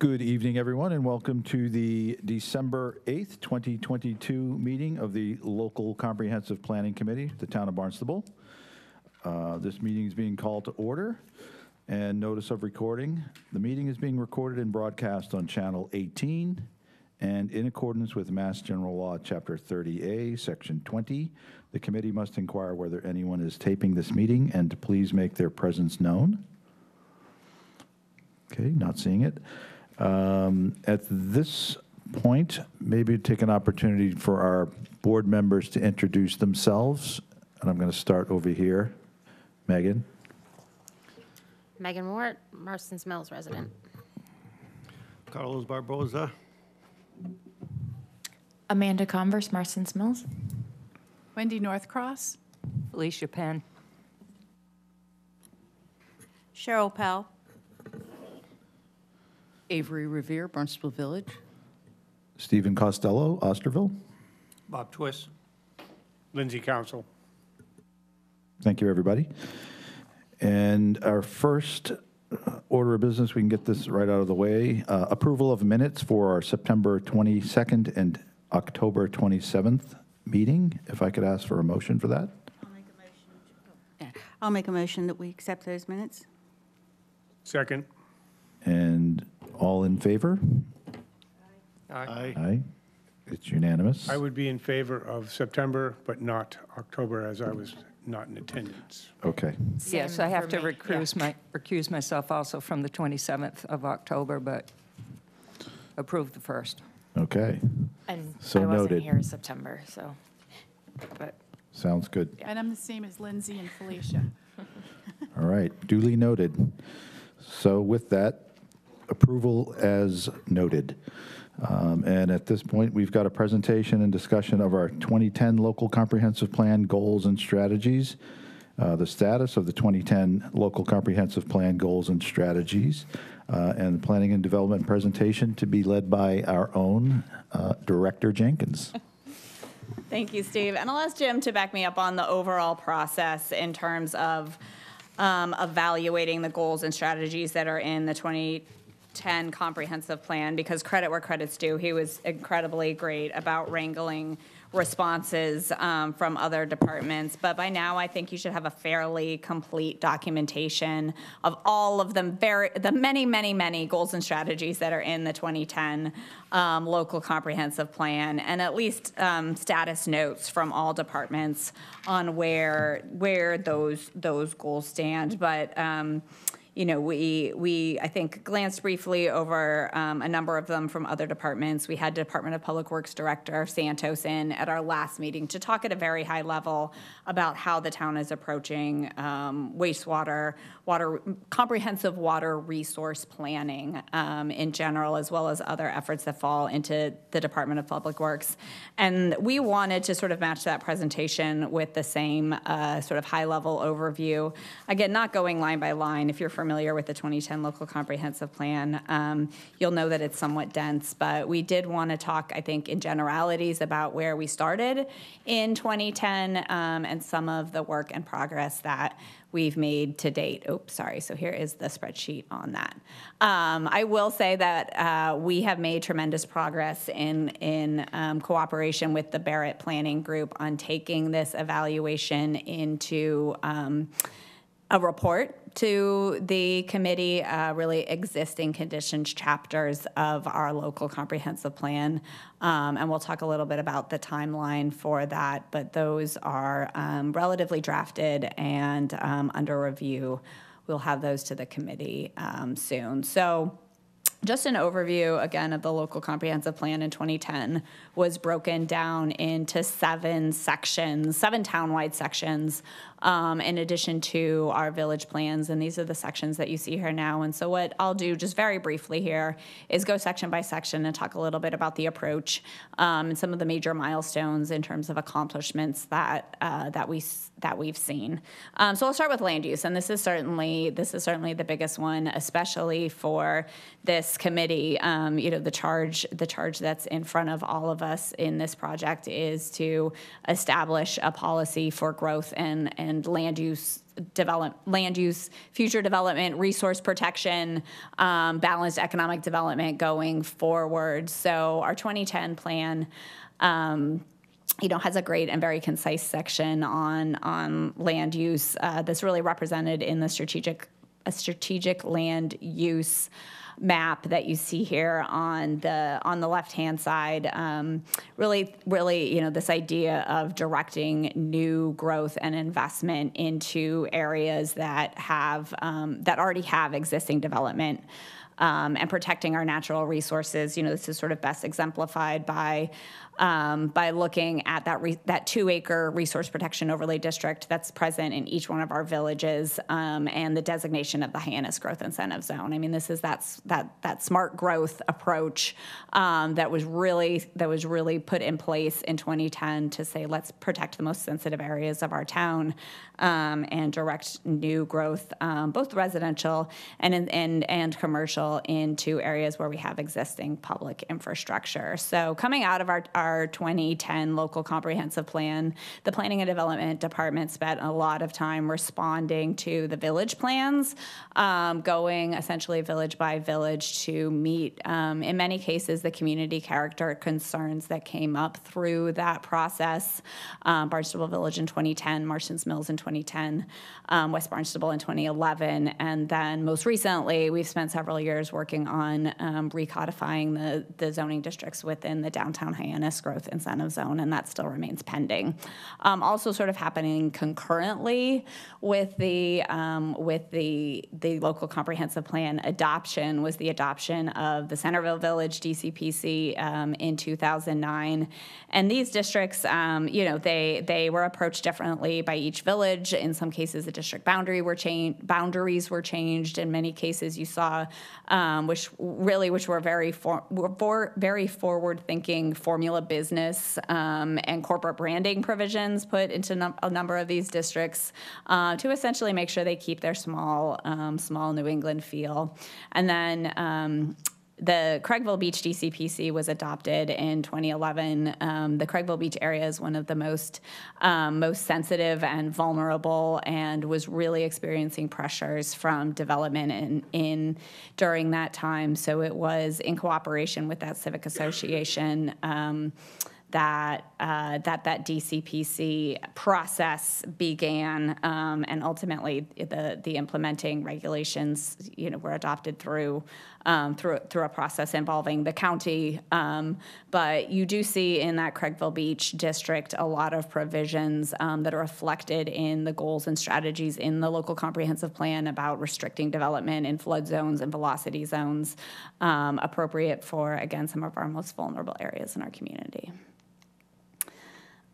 Good evening, everyone, and welcome to the December 8th, 2022 meeting of the Local Comprehensive Planning Committee, the Town of Barnstable. This meeting is being called to order, and notice of recording. The meeting is being recorded and broadcast on Channel 18, and in accordance with Mass General Law, Chapter 30A, Section 20, the committee must inquire whether anyone is taping this meeting and to please make their presence known. Okay, not seeing it. At this point, maybe take an opportunity for our board members to introduce themselves. And I'm going to start over here. Megan. Megan Mort, Marston's Mills resident. Carlos Barboza. Amanda Converse, Marston's Mills. Wendy Northcross. Alicia Penn. Cheryl Pell. Avery Revere, Barnstable Village. Stephen Costello, Osterville. Bob Twist. Lindsay Council. Thank you, everybody. And our first order of business, we can get this right out of the way. Approval of minutes for our September 22nd and October 27th meeting. If I could ask for a motion for that. I'll make a motion that we accept those minutes. Second. And all in favor? Aye. Aye. It's unanimous. I would be in favor of September, but not October, as I was not in attendance. Okay. Yes, I have to recuse myself also from the 27th of October, but approve the first. Okay. And So I wasn't noted. here in September, so, but Sounds good. And I'm the same as Lindsay and Felicia. All right, duly noted. So with that, approval as noted. And at this point, we've got a presentation and discussion of our 2010 Local Comprehensive Plan goals and strategies, the status of the 2010 Local Comprehensive Plan goals and strategies, and the planning and development presentation to be led by our own Director Jenkins. Thank you, Steve. And I'll ask Jim to back me up on the overall process in terms of evaluating the goals and strategies that are in the 2010 comprehensive plan, because credit where credit's due. He was incredibly great about wrangling responses from other departments. But by now, I think you should have a fairly complete documentation of all of them, the many, many, many goals and strategies that are in the 2010 local comprehensive plan, and at least status notes from all departments on where those goals stand. But you know, we I think glanced briefly over a number of them from other departments. We had Department of Public Works Director Santos in at our last meeting to talk at a very high level about how the town is approaching wastewater, comprehensive water resource planning in general, as well as other efforts that fall into the Department of Public Works. And we wanted to sort of match that presentation with the same sort of high-level overview. Again, not going line by line. If you're familiar with the 2010 Local Comprehensive Plan, you'll know that it's somewhat dense, but we did want to talk, I think, in generalities about where we started in 2010 and some of the work and progress that we've made to date. Oops, sorry. So here is the spreadsheet on that. I will say that we have made tremendous progress in cooperation with the Barrett Planning Group on taking this evaluation into a report to the committee, really existing conditions chapters of our local comprehensive plan. And we'll talk a little bit about the timeline for that, but those are relatively drafted and under review. We'll have those to the committee soon. So just an overview, again, of the local comprehensive plan in 2010 was broken down into 7 sections, 7 townwide sections, in addition to our village plans. And these are the sections that you see here now. And so what I'll do just very briefly here is go section by section and talk a little bit about the approach and some of the major milestones in terms of accomplishments that we've seen. So I'll start with land use, and this is certainly the biggest one, especially for this committee. You know, the charge that's in front of all of us in this project is to establish a policy for growth and and land use, future development, resource protection, balanced economic development going forward. So our 2010 plan, has a great and very concise section on land use that's really represented in the strategic land use map that you see here on the left-hand side. Really, this idea of directing new growth and investment into areas that already have existing development. And protecting our natural resources. This is sort of best exemplified by looking at that 2-acre resource protection overlay district that's present in each one of our villages, and the designation of the Hyannis Growth Incentive Zone. I mean, this is that smart growth approach that was really put in place in 2010 to say, let's protect the most sensitive areas of our town, and direct new growth, both residential and commercial, into areas where we have existing public infrastructure. So coming out of our 2010 local comprehensive plan, the Planning and Development Department spent a lot of time responding to the village plans, going essentially village by village to meet, in many cases, the community character concerns that came up through that process. Barnstable Village in 2010, Marston's Mills in 2010, West Barnstable in 2011, and then most recently, we've spent several years working on recodifying the zoning districts within the downtown Hyannis Growth Incentive Zone, and that still remains pending. Also sort of happening concurrently with the local comprehensive plan adoption was the adoption of the Centerville Village DCPC in 2009. And these districts, they were approached differently by each village. In some cases, the district boundaries were changed. In many cases, you saw which were very forward-thinking formula business and corporate branding provisions put into a number of these districts to essentially make sure they keep their small New England feel. And then the Craigville Beach DCPC was adopted in 2011. The Craigville Beach area is one of the most sensitive and vulnerable, and was really experiencing pressures from development during that time. So it was in cooperation with that civic association that DCPC process began, and ultimately the implementing regulations, were adopted through a process involving the county. But you do see in that Craigville Beach district a lot of provisions that are reflected in the goals and strategies in the local comprehensive plan about restricting development in flood zones and velocity zones, appropriate for, again, some of our most vulnerable areas in our community.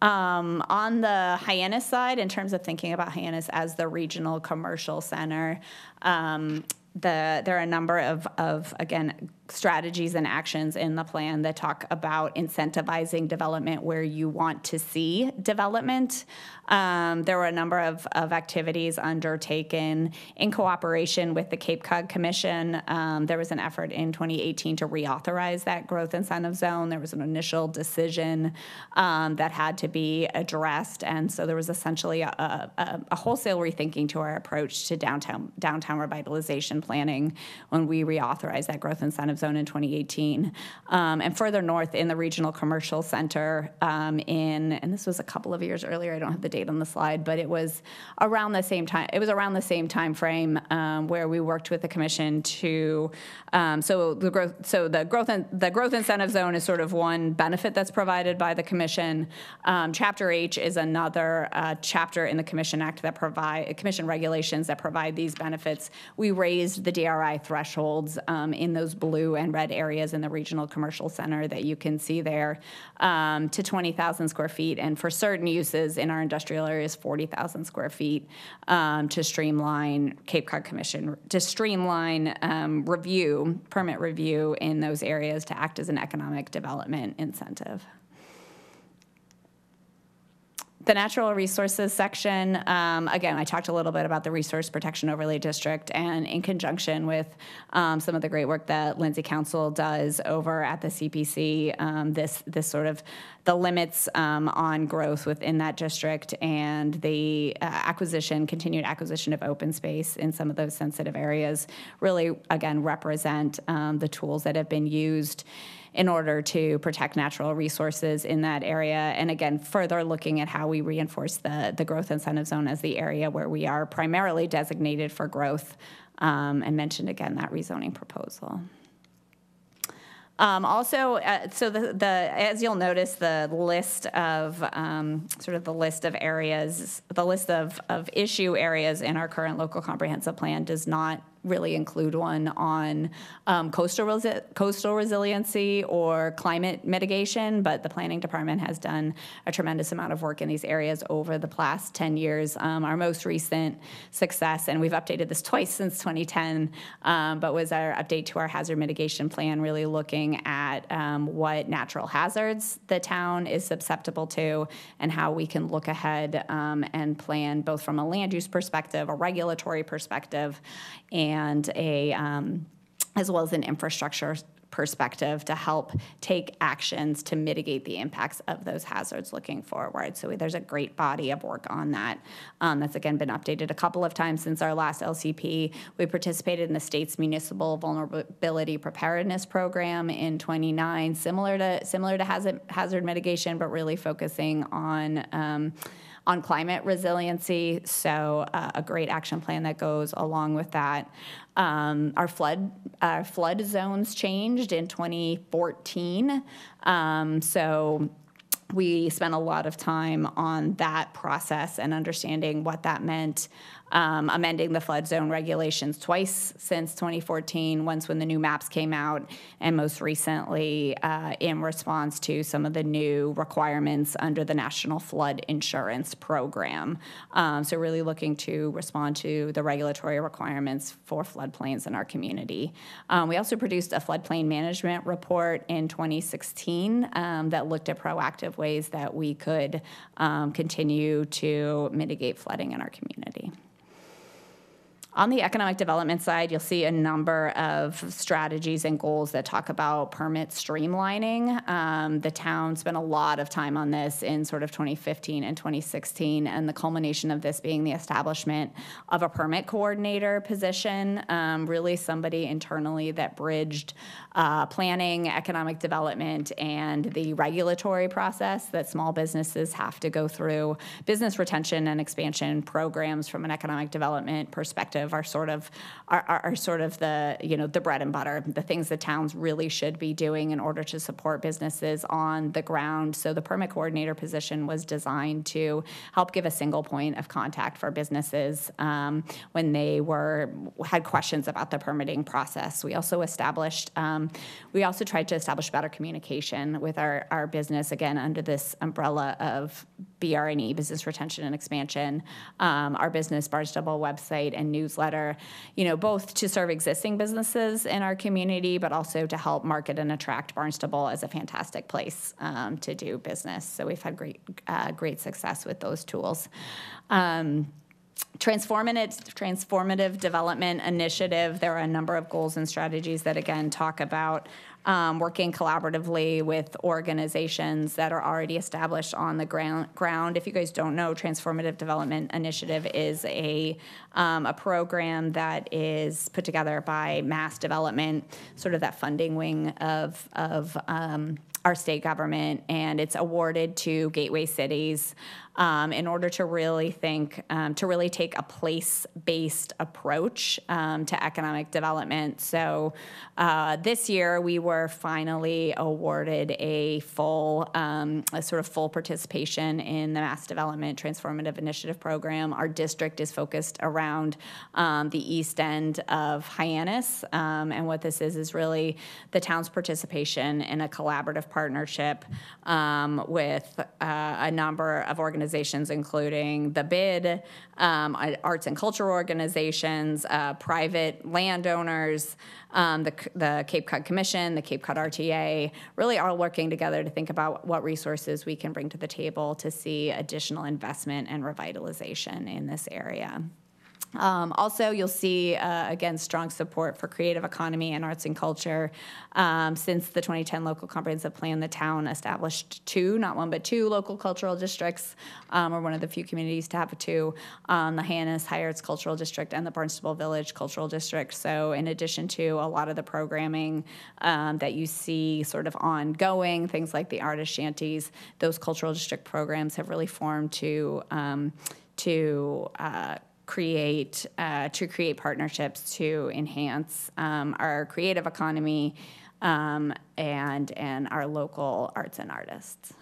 On the Hyannis side, in terms of thinking about Hyannis as the regional commercial center, there are a number of again, strategies and actions in the plan that talk about incentivizing development where you want to see development. There were a number of activities undertaken in cooperation with the Cape Cod Commission. There was an effort in 2018 to reauthorize that growth incentive zone. There was an initial decision that had to be addressed, and so there was essentially a wholesale rethinking to our approach to downtown revitalization planning when we reauthorized that growth incentive zone in 2018. And further north in the regional commercial center, and this was a couple of years earlier, I don't have the date on the slide, but it was around the same time. It was around the same time frame where we worked with the commission to. The growth incentive zone is sort of one benefit that's provided by the commission. Chapter H is another chapter in the Commission Act that commission regulations that provide these benefits. We raised the DRI thresholds in those blue and red areas in the regional commercial center that you can see there to 20,000 square feet, and for certain uses in our industrial areas, 40,000 square feet to streamline Cape Cod Commission, to streamline permit review in those areas to act as an economic development incentive. The natural resources section, again, I talked a little bit about the Resource Protection Overlay District, and in conjunction with some of the great work that Lindsay Council does over at the CPC, this sort of the limits on growth within that district and the continued acquisition of open space in some of those sensitive areas really, again, represent the tools that have been used in order to protect natural resources in that area. And again, further looking at how we reinforce the growth incentive zone as the area where we are primarily designated for growth, and mentioned again that rezoning proposal. Also, so as you'll notice, the list of areas, the list of issue areas in our current local comprehensive plan does not really include one on coastal resiliency or climate mitigation, but the planning department has done a tremendous amount of work in these areas over the past 10 years. Our most recent success, and we've updated this twice since 2010, but was our update to our hazard mitigation plan, really looking at what natural hazards the town is susceptible to and how we can look ahead and plan both from a land use perspective, a regulatory perspective, and as well as an infrastructure perspective to help take actions to mitigate the impacts of those hazards looking forward. So there's a great body of work on that that's, again, been updated a couple of times since our last LCP. We participated in the state's municipal vulnerability preparedness program in 29, similar to hazard mitigation, but really focusing on climate resiliency, so a great action plan that goes along with that. Our flood zones changed in 2014, so we spent a lot of time on that process and understanding what that meant, amending the flood zone regulations twice since 2014, once when the new maps came out, and most recently in response to some of the new requirements under the National Flood Insurance Program. So really looking to respond to the regulatory requirements for floodplains in our community. We also produced a floodplain management report in 2016 that looked at proactive ways that we could continue to mitigate flooding in our community. On the economic development side, you'll see a number of strategies and goals that talk about permit streamlining. The town spent a lot of time on this in sort of 2015 and 2016, and the culmination of this being the establishment of a permit coordinator position, really somebody internally that bridged planning, economic development, and the regulatory process that small businesses have to go through. Business retention and expansion programs from an economic development perspective are sort of the, the bread and butter, the things that towns really should be doing in order to support businesses on the ground. So the permit coordinator position was designed to help give a single point of contact for businesses when they had questions about the permitting process. We also tried to establish better communication with our business, again, under this umbrella of BRE, Business Retention and Expansion, our business Barnstable website and newsletter, both to serve existing businesses in our community, but also to help market and attract Barnstable as a fantastic place to do business. So we've had great success with those tools. Transformative development initiative. There are a number of goals and strategies that, again, talk about working collaboratively with organizations that are already established on the ground. If you guys don't know, Transformative Development Initiative is a program that is put together by Mass Development, sort of that funding wing of our state government, and it's awarded to gateway cities in order to really take a place-based approach to economic development. So this year we were finally awarded a full participation in the Mass Development Transformative Initiative Program. Our district is focused around the east end of Hyannis, and what this is really the town's participation in a collaborative partnership with a number of organizations, including the BID, arts and cultural organizations, private landowners, the Cape Cod Commission, the Cape Cod RTA really are working together to think about what resources we can bring to the table to see additional investment and revitalization in this area. Also, you'll see, again, strong support for creative economy and arts and culture. Since the 2010 Local Comprehensive Plan, the town established two, not one, but two local cultural districts. We're one of the few communities to have two, the Hyannis High Arts Cultural District and the Barnstable Village Cultural District. So in addition to a lot of the programming that you see sort of ongoing, things like the artist shanties, those cultural district programs have really formed to create partnerships to enhance our creative economy and our local arts and artists.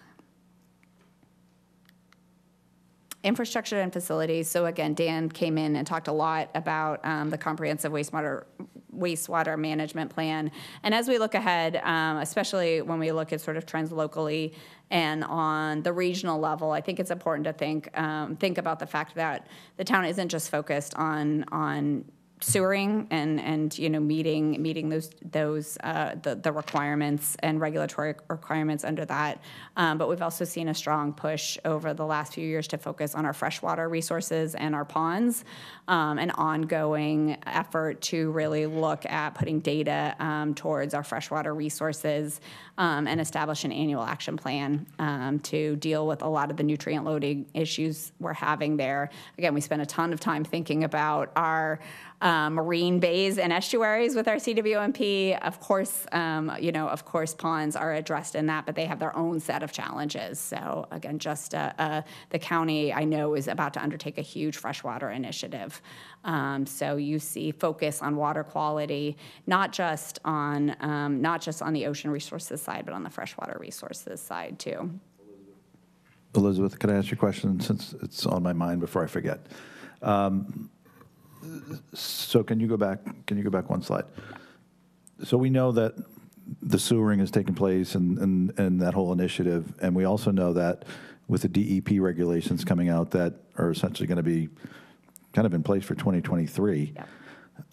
Infrastructure and facilities. So again, Dan came in and talked a lot about the comprehensive wastewater management plan. And as we look ahead, especially when we look at sort of trends locally and on the regional level, I think it's important to think about the fact that the town isn't just focused on sewering and meeting the requirements and regulatory requirements under that, but we've also seen a strong push over the last few years to focus on our freshwater resources and our ponds, an ongoing effort to really look at putting data towards our freshwater resources and establish an annual action plan to deal with a lot of the nutrient loading issues we're having there. Again, we spend a ton of time thinking about our marine bays and estuaries with our CWMP. Of course, ponds are addressed in that, but they have their own set of challenges. So again, just the county I know is about to undertake a huge freshwater initiative. So you see focus on water quality, not just on the ocean resources side, but on the freshwater resources side too. Elizabeth, can I ask you a question since it's on my mind before I forget? So can you go back one slide? So we know that the sewering has taken place and that whole initiative, and we also know that with the DEP regulations coming out that are essentially going to be kind of in place for 2023. Yep.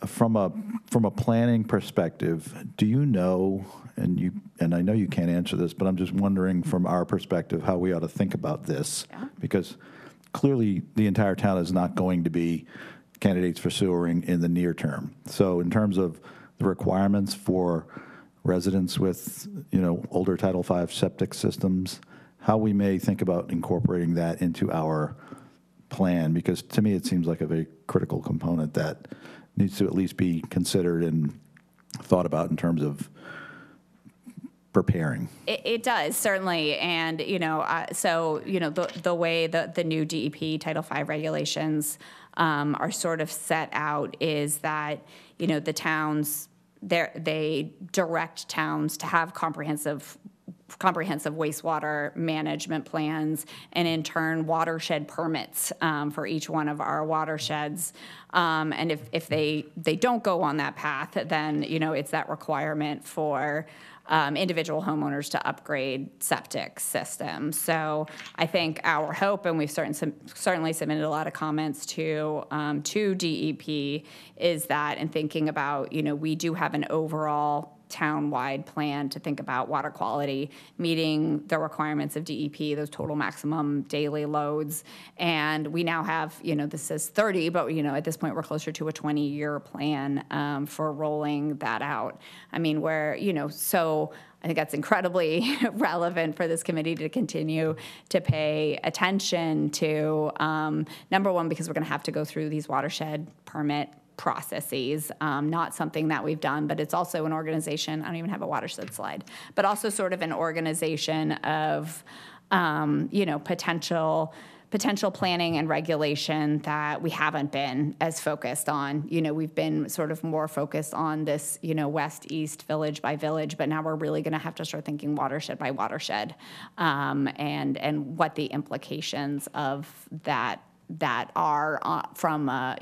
From a planning perspective, do you know, and I know you can't answer this, but I'm just wondering from our perspective how we ought to think about this, because clearly the entire town is not going to be candidates for sewering in the near term. So in terms of the requirements for residents with, older Title V septic systems, how we may think about incorporating that into our plan, because to me it seems like a very critical component that needs to at least be considered and thought about in terms of preparing. It does, certainly. And, the way the new DEP Title V regulations are sort of set out is that, the towns, they direct towns to have comprehensive wastewater management plans and in turn watershed permits for each one of our watersheds. And if they don't go on that path, then, it's that requirement for individual homeowners to upgrade septic systems. So I think our hope, and we've certainly submitted a lot of comments to DEP, is that in thinking about, we do have an overall town-wide plan to think about water quality, meeting the requirements of DEP, those total maximum daily loads. And we now have, this says 30, but, at this point we're closer to a 20-year plan for rolling that out. I mean, so I think that's incredibly relevant for this committee to continue to pay attention to, number one, because we're going to have to go through these watershed permit processes, not something that we've done, but it's also an organization, I don't even have a watershed slide, but also sort of an organization of, potential planning and regulation that we haven't been as focused on. We've been sort of more focused on this, west, east, village by village, but now we're really going to have to start thinking watershed by watershed, and what the implications of that that are from a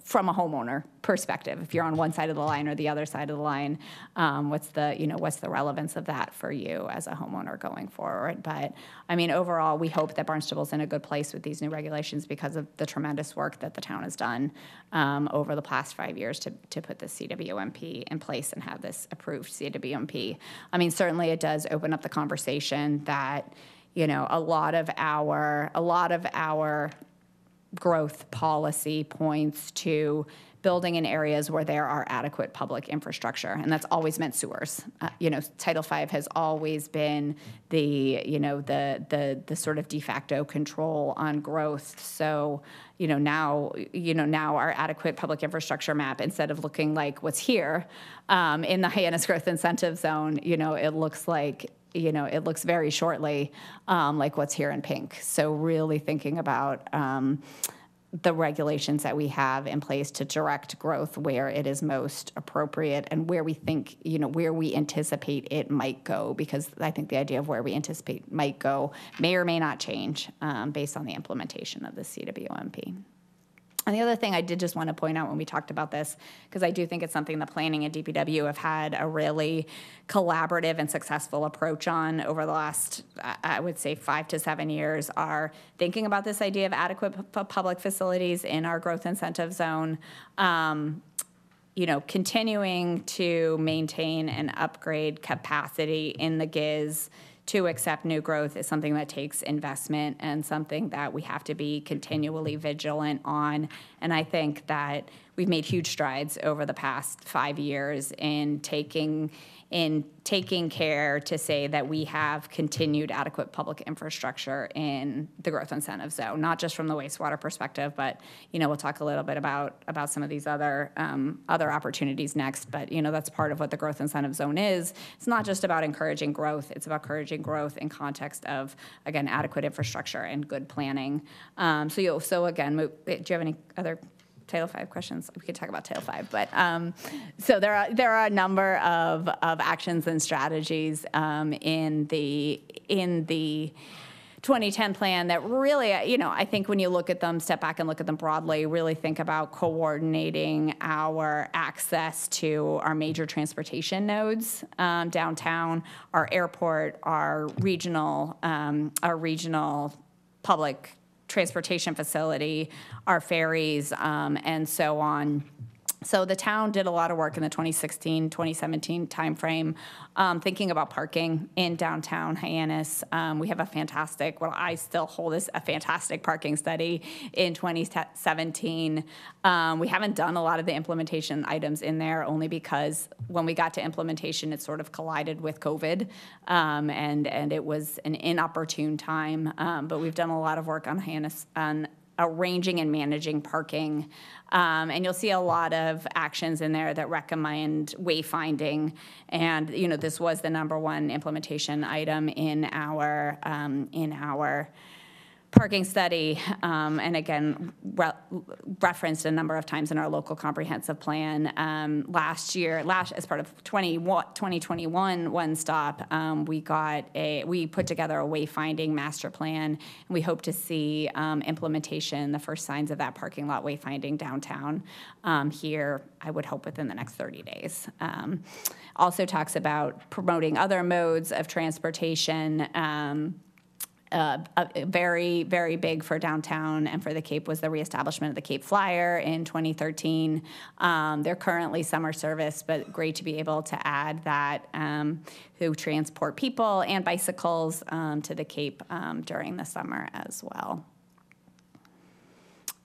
homeowner perspective. If you're on one side of the line or the other side of the line, what's the relevance of that for you as a homeowner going forward? But I mean, overall, we hope that Barnstable's in a good place with these new regulations because of the tremendous work that the town has done over the past 5 years to put this CWMP in place and have this approved CWMP. I mean, certainly it does open up the conversation that, a lot of our growth policy points to building in areas where there are adequate public infrastructure, and that's always meant sewers. Title V has always been the sort of de facto control on growth. So, now our adequate public infrastructure map, instead of looking like what's here in the Hyannis Growth Incentive Zone, it looks like it looks very shortly like what's here in pink. So really thinking about the regulations that we have in place to direct growth where it is most appropriate and where we think, where we anticipate it might go, because I think the idea of where we anticipate might go may or may not change based on the implementation of the CWMP. And the other thing I did just want to point out when we talked about this, because I do think it's something the planning and DPW have had a really collaborative and successful approach on over the last, I would say, 5 to 7 years, are thinking about this idea of adequate public facilities in our growth incentive zone, continuing to maintain and upgrade capacity in the GIZ to accept new growth is something that takes investment and something that we have to be continually vigilant on. And I think that we've made huge strides over the past 5 years in taking care to say that we have continued adequate public infrastructure in the growth incentive zone, not just from the wastewater perspective, but we'll talk a little bit about some of these other opportunities next. But that's part of what the growth incentive zone is. It's not just about encouraging growth; it's about encouraging growth in context of, again, adequate infrastructure and good planning. So again, do you have any other Title V questions? We could talk about Title V, but so there are a number of actions and strategies in the 2010 plan that really, I think when you look at them, step back and look at them broadly, really think about coordinating our access to our major transportation nodes downtown, our airport, our regional public transportation facility, our ferries, and so on. So the town did a lot of work in the 2016, 2017 timeframe, thinking about parking in downtown Hyannis. We have I still hold this a fantastic parking study in 2017. We haven't done a lot of the implementation items in there, only because when we got to implementation, it sort of collided with COVID, and it was an inopportune time. But we've done a lot of work on Hyannis, on arranging and managing parking. And you'll see a lot of actions in there that recommend wayfinding. And, this was the #1 implementation item in our parking study, and again, referenced a number of times in our local comprehensive plan. Last as part of 2021 One Stop, we put together a wayfinding master plan, and we hope to see implementation, the first signs of that parking lot wayfinding downtown here, I would hope within the next 30 days. Also talks about promoting other modes of transportation. Very, very big for downtown and for the Cape was the reestablishment of the Cape Flyer in 2013. They're currently summer service, but great to be able to add that, who transport people and bicycles to the Cape during the summer as well.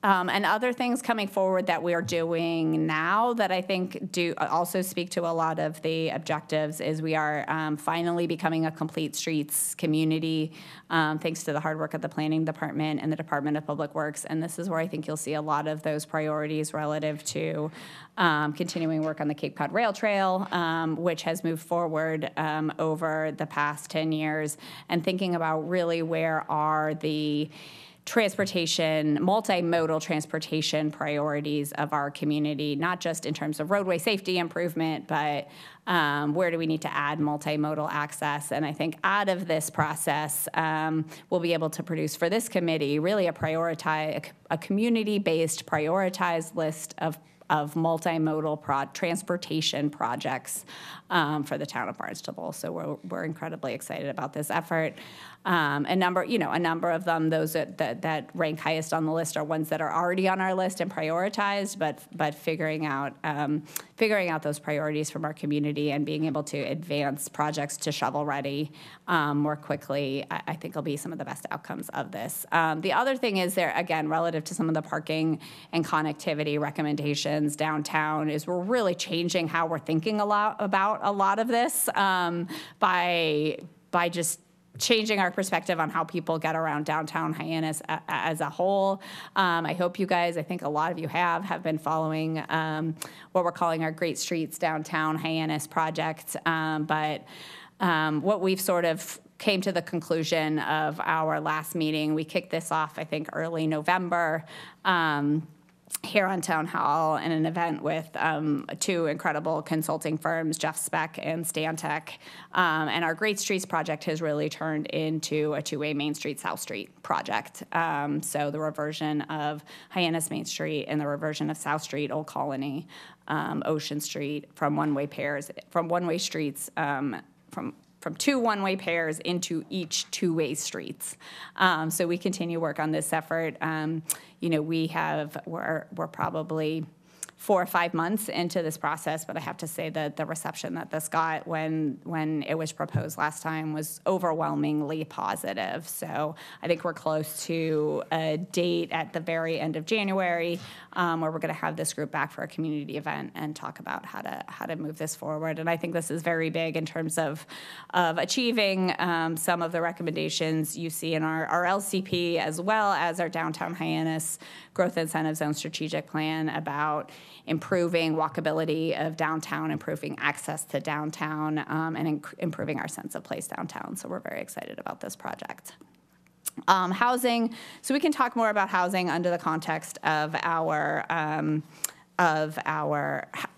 And other things coming forward that we're doing now that I think do also speak to a lot of the objectives is we are finally becoming a complete streets community, thanks to the hard work of the planning department and the Department of Public Works. And this is where I think you'll see a lot of those priorities relative to continuing work on the Cape Cod Rail Trail, which has moved forward over the past 10 years, and thinking about really where are the multimodal transportation priorities of our community, not just in terms of roadway safety improvement, but where do we need to add multimodal access? And I think out of this process, we'll be able to produce for this committee really a community-based prioritized list of multimodal transportation projects for the town of Barnstable. So we're incredibly excited about this effort. A number of them, those that rank highest on the list, are ones that are already on our list and prioritized, but figuring out those priorities from our community and being able to advance projects to shovel ready more quickly, I think will be some of the best outcomes of this. The other thing is there, again, relative to some of the parking and connectivity recommendations downtown, is we're really changing how we're thinking about a lot of this by just changing our perspective on how people get around downtown Hyannis as a whole. I hope you guys, I think a lot of you have been following what we're calling our Great Streets Downtown Hyannis project. But what we've sort of came to the conclusion of our last meeting, we kicked this off, I think, early November, here on Town Hall in an event with two incredible consulting firms, Jeff Speck and Stantec. And our Great Streets project has really turned into a two-way Main Street, South Street project. So the reversion of Hyannis Main Street and the reversion of South Street, Old Colony, Ocean Street from one-way streets, from two one-way pairs into each two-way streets. So we continue work on this effort. We're probably 4 or 5 months into this process, but I have to say that the reception that this got when it was proposed last time was overwhelmingly positive. So I think we're close to a date at the very end of January where we're going to have this group back for a community event and talk about how to move this forward. And I think this is very big in terms of achieving some of the recommendations you see in our LCP, as well as our Downtown Hyannis Growth Incentive Zone Strategic Plan, about improving walkability of downtown, improving access to downtown, and improving our sense of place downtown. So we're very excited about this project. Housing, so we can talk more about housing under the context of our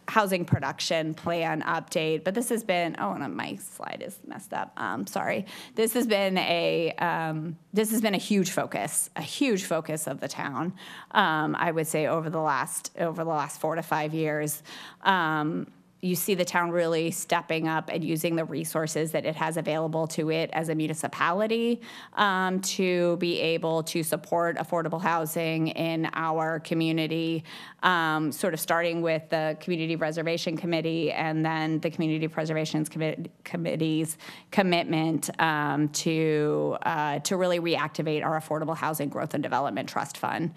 housing production plan update, but this has been, and my slide is messed up, sorry. This has been a huge focus of the town, I would say over the last 4 to 5 years. You see the town really stepping up and using the resources that it has available to it as a municipality to be able to support affordable housing in our community, sort of starting with the Community Preservation Committee and then the Community Preservation Committee's commitment to really reactivate our Affordable Housing Growth and Development Trust Fund,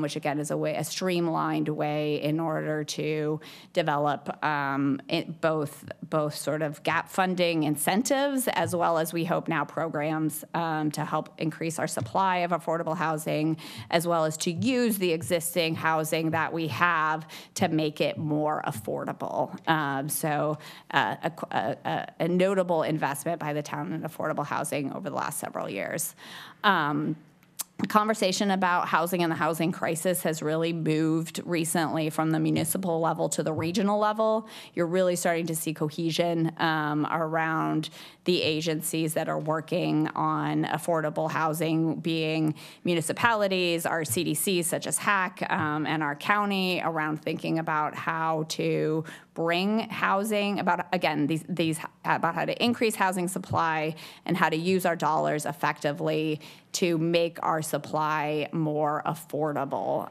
which again is a streamlined way in order to develop both sort of gap funding incentives, as well as we hope now programs to help increase our supply of affordable housing, as well as to use the existing housing that we have to make it more affordable. So a notable investment by the town in affordable housing over the last several years. The conversation about housing and the housing crisis has really moved recently from the municipal level to the regional level. You're really starting to see cohesion around the agencies that are working on affordable housing, being municipalities, our CDCs such as HAC, and our county, around thinking about how to bring housing, about how to increase housing supply and how to use our dollars effectively to make our supply more affordable.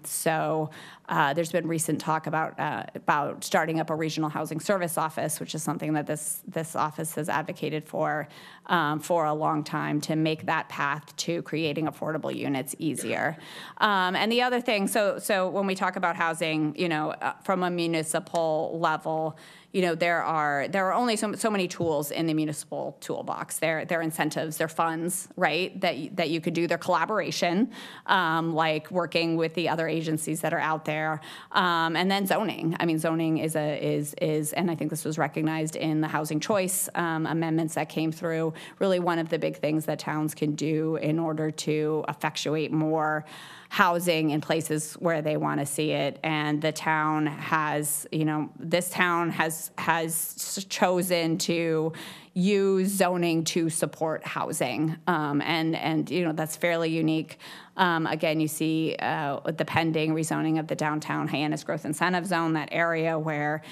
So there's been recent talk about starting up a regional housing service office, which is something that this office has advocated for a long time, to make that path to creating affordable units easier. And the other thing, so when we talk about housing, from a municipal level, there are only so many tools in the municipal toolbox. There are incentives, there are funds, right, that you could do. There are collaboration, like working with the other agencies that are out there, and then zoning. I mean, zoning is and I think this was recognized in the housing choice amendments that came through, really one of the big things that towns can do in order to effectuate more housing in places where they want to see it. And the town has, this town has chosen to use zoning to support housing. And that's fairly unique. Again, you see the pending rezoning of the downtown Hyannis Growth Incentive Zone, that area where,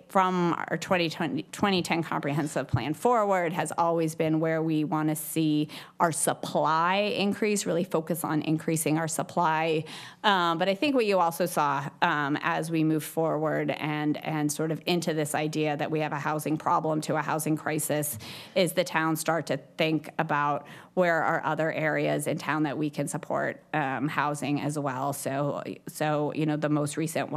from our 2010 comprehensive plan forward has always been where we want to see our supply increase, really focus on increasing our supply. But I think what you also saw as we move forward and sort of into this idea that we have a housing problem to a housing crisis is the town start to think about where are other areas in town that we can support housing as well. So the most recent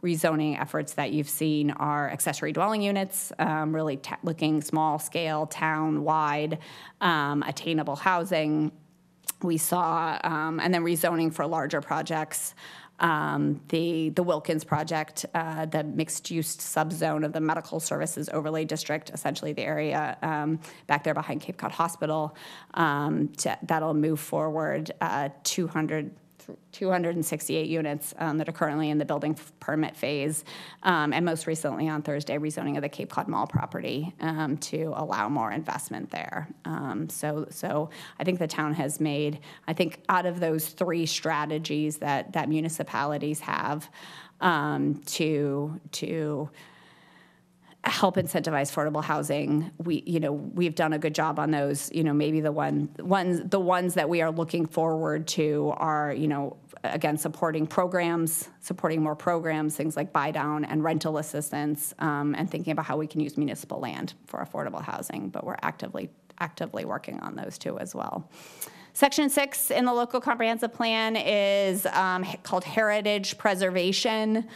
rezoning efforts that you've seen are accessory dwelling units, really looking small scale, town-wide, attainable housing. We saw, and then rezoning for larger projects. The Wilkins project, the mixed-use subzone of the Medical Services Overlay District, essentially the area back there behind Cape Cod Hospital, that'll move forward 268 units that are currently in the building permit phase, and most recently on Thursday, rezoning of the Cape Cod Mall property to allow more investment there. So I think the town has made, I think out of those three strategies that municipalities have to help incentivize affordable housing, we've done a good job on those. Maybe the ones that we are looking forward to are, again, supporting more programs, things like buy down and rental assistance, and thinking about how we can use municipal land for affordable housing. But we're actively working on those too as well. Section 6 in the local comprehensive plan is called heritage preservation.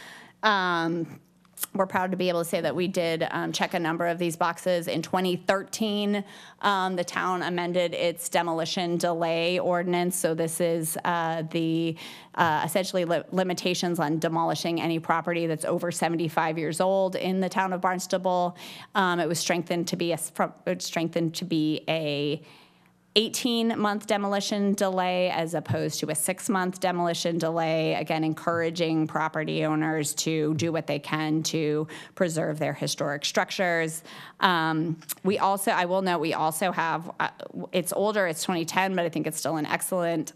We're proud to be able to say that we did check a number of these boxes. In 2013, the town amended its demolition delay ordinance. So this is the essentially limitations on demolishing any property that's over 75 years old in the town of Barnstable. It was strengthened to be a 18-month demolition delay as opposed to a 6-month demolition delay, again, encouraging property owners to do what they can to preserve their historic structures. I will note, we also have, it's older, it's 2010, but I think it's still an excellent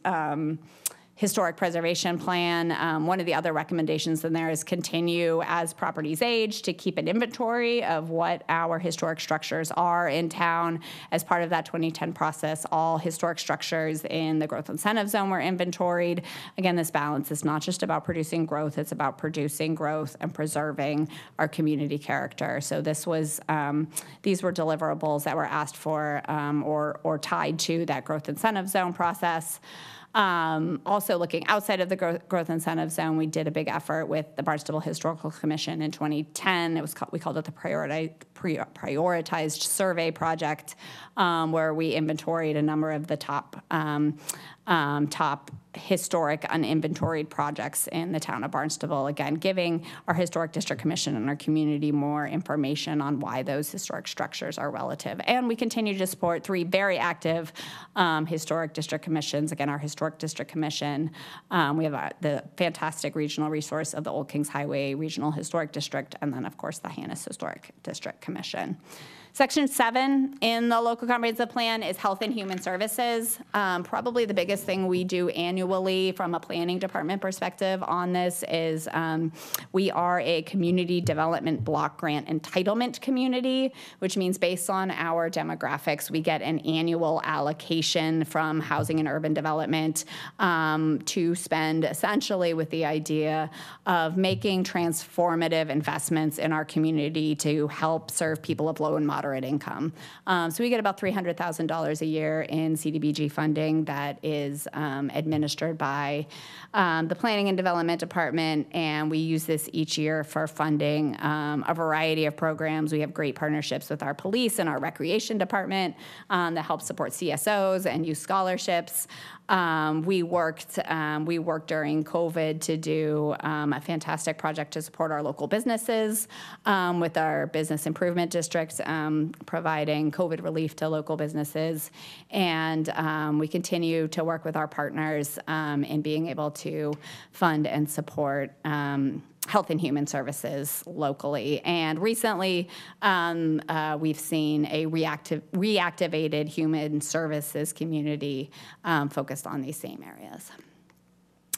historic preservation plan. One of the other recommendations in there is continue as properties age to keep an inventory of what our historic structures are in town. As part of that 2010 process, all historic structures in the growth incentive zone were inventoried. Again, this balance is not just about producing growth, it's about producing growth and preserving our community character. So this was, these were deliverables that were asked for or tied to that growth incentive zone process. Also looking outside of the growth incentive zone, we did a big effort with the Barnstable Historical Commission in 2010. We called it the prioritized survey project, where we inventoried a number of the top historic uninventoried projects in the town of Barnstable, again, giving our Historic District Commission and our community more information on why those historic structures are relative. And we continue to support 3 very active Historic District Commissions. Again, our Historic District Commission, we have the fantastic regional resource of the Old Kings Highway Regional Historic District, and then, of course, the Hyannis Historic District Commission. Section 7 in the local comprehensive plan is health and human services. Probably the biggest thing we do annually from a planning department perspective on this is we are a community development block grant entitlement community, which means based on our demographics, we get an annual allocation from Housing and Urban Development to spend essentially with the idea of making transformative investments in our community to help serve people of low and moderate moderate income. So we get about $300,000 a year in CDBG funding that is administered by the Planning and Development Department, and we use this each year for funding a variety of programs. We have great partnerships with our police and our recreation department that help support CSOs and youth scholarships. We worked during COVID to do a fantastic project to support our local businesses with our business improvement district, providing COVID relief to local businesses. And we continue to work with our partners in being able to fund and support Health and Human Services locally. And recently, we've seen a reactivated human services community focused on these same areas.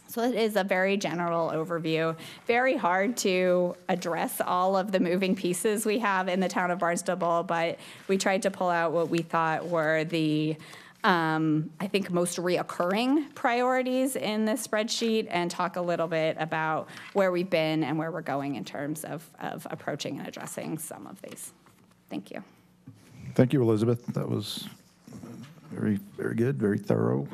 So it is a very general overview. Very hard to address all of the moving pieces we have in the town of Barnstable, but we tried to pull out what we thought were the I think most reoccurring priorities in this spreadsheet and talk a little bit about where we've been and where we're going in terms of approaching and addressing some of these. Thank you. Thank you, Elizabeth. That was very, very good, very thorough.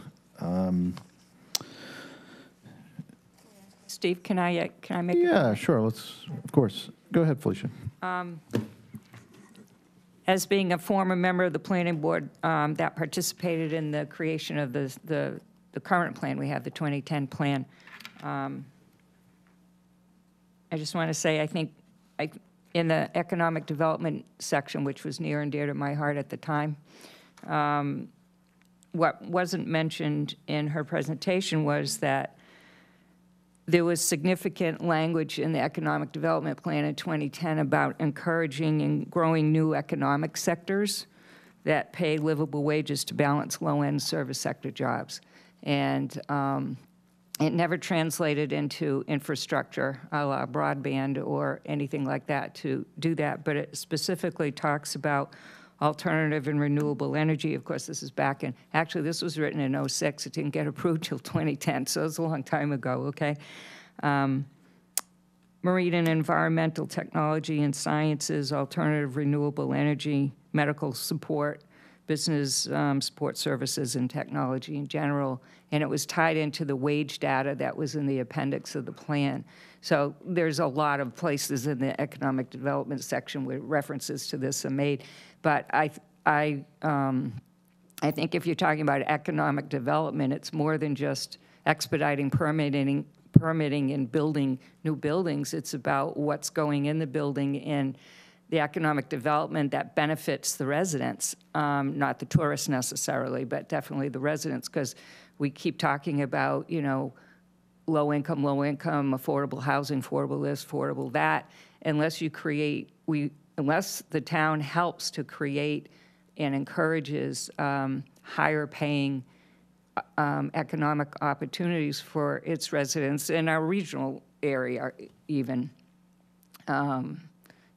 Steve, can I make a Yeah, sure. Let's, of course. Go ahead, Felicia. As being a former member of the planning board that participated in the creation of the current plan, we have the 2010 plan. I just want to say, I think in the economic development section, which was near and dear to my heart at the time, what wasn't mentioned in her presentation was that there was significant language in the economic development plan in 2010 about encouraging and growing new economic sectors that pay livable wages to balance low-end service sector jobs. And it never translated into infrastructure, a la broadband or anything like that to do that, but it specifically talks about alternative and renewable energy. Of course, this is back in, actually, this was written in '06. It didn't get approved till 2010, so it's a long time ago, okay? Marine and environmental technology and sciences, alternative renewable energy, medical support, business support services, and technology in general. And it was tied into the wage data that was in the appendix of the plan. So there's a lot of places in the economic development section where references to this are made. But I think if you're talking about economic development, it's more than just expediting permitting and building new buildings. It's about what's going in the building and the economic development that benefits the residents, not the tourists necessarily, but definitely the residents, because we keep talking about, you know, low income, affordable housing, affordable this, affordable that. Unless you create, unless the town helps to create and encourages higher paying economic opportunities for its residents in our regional area even,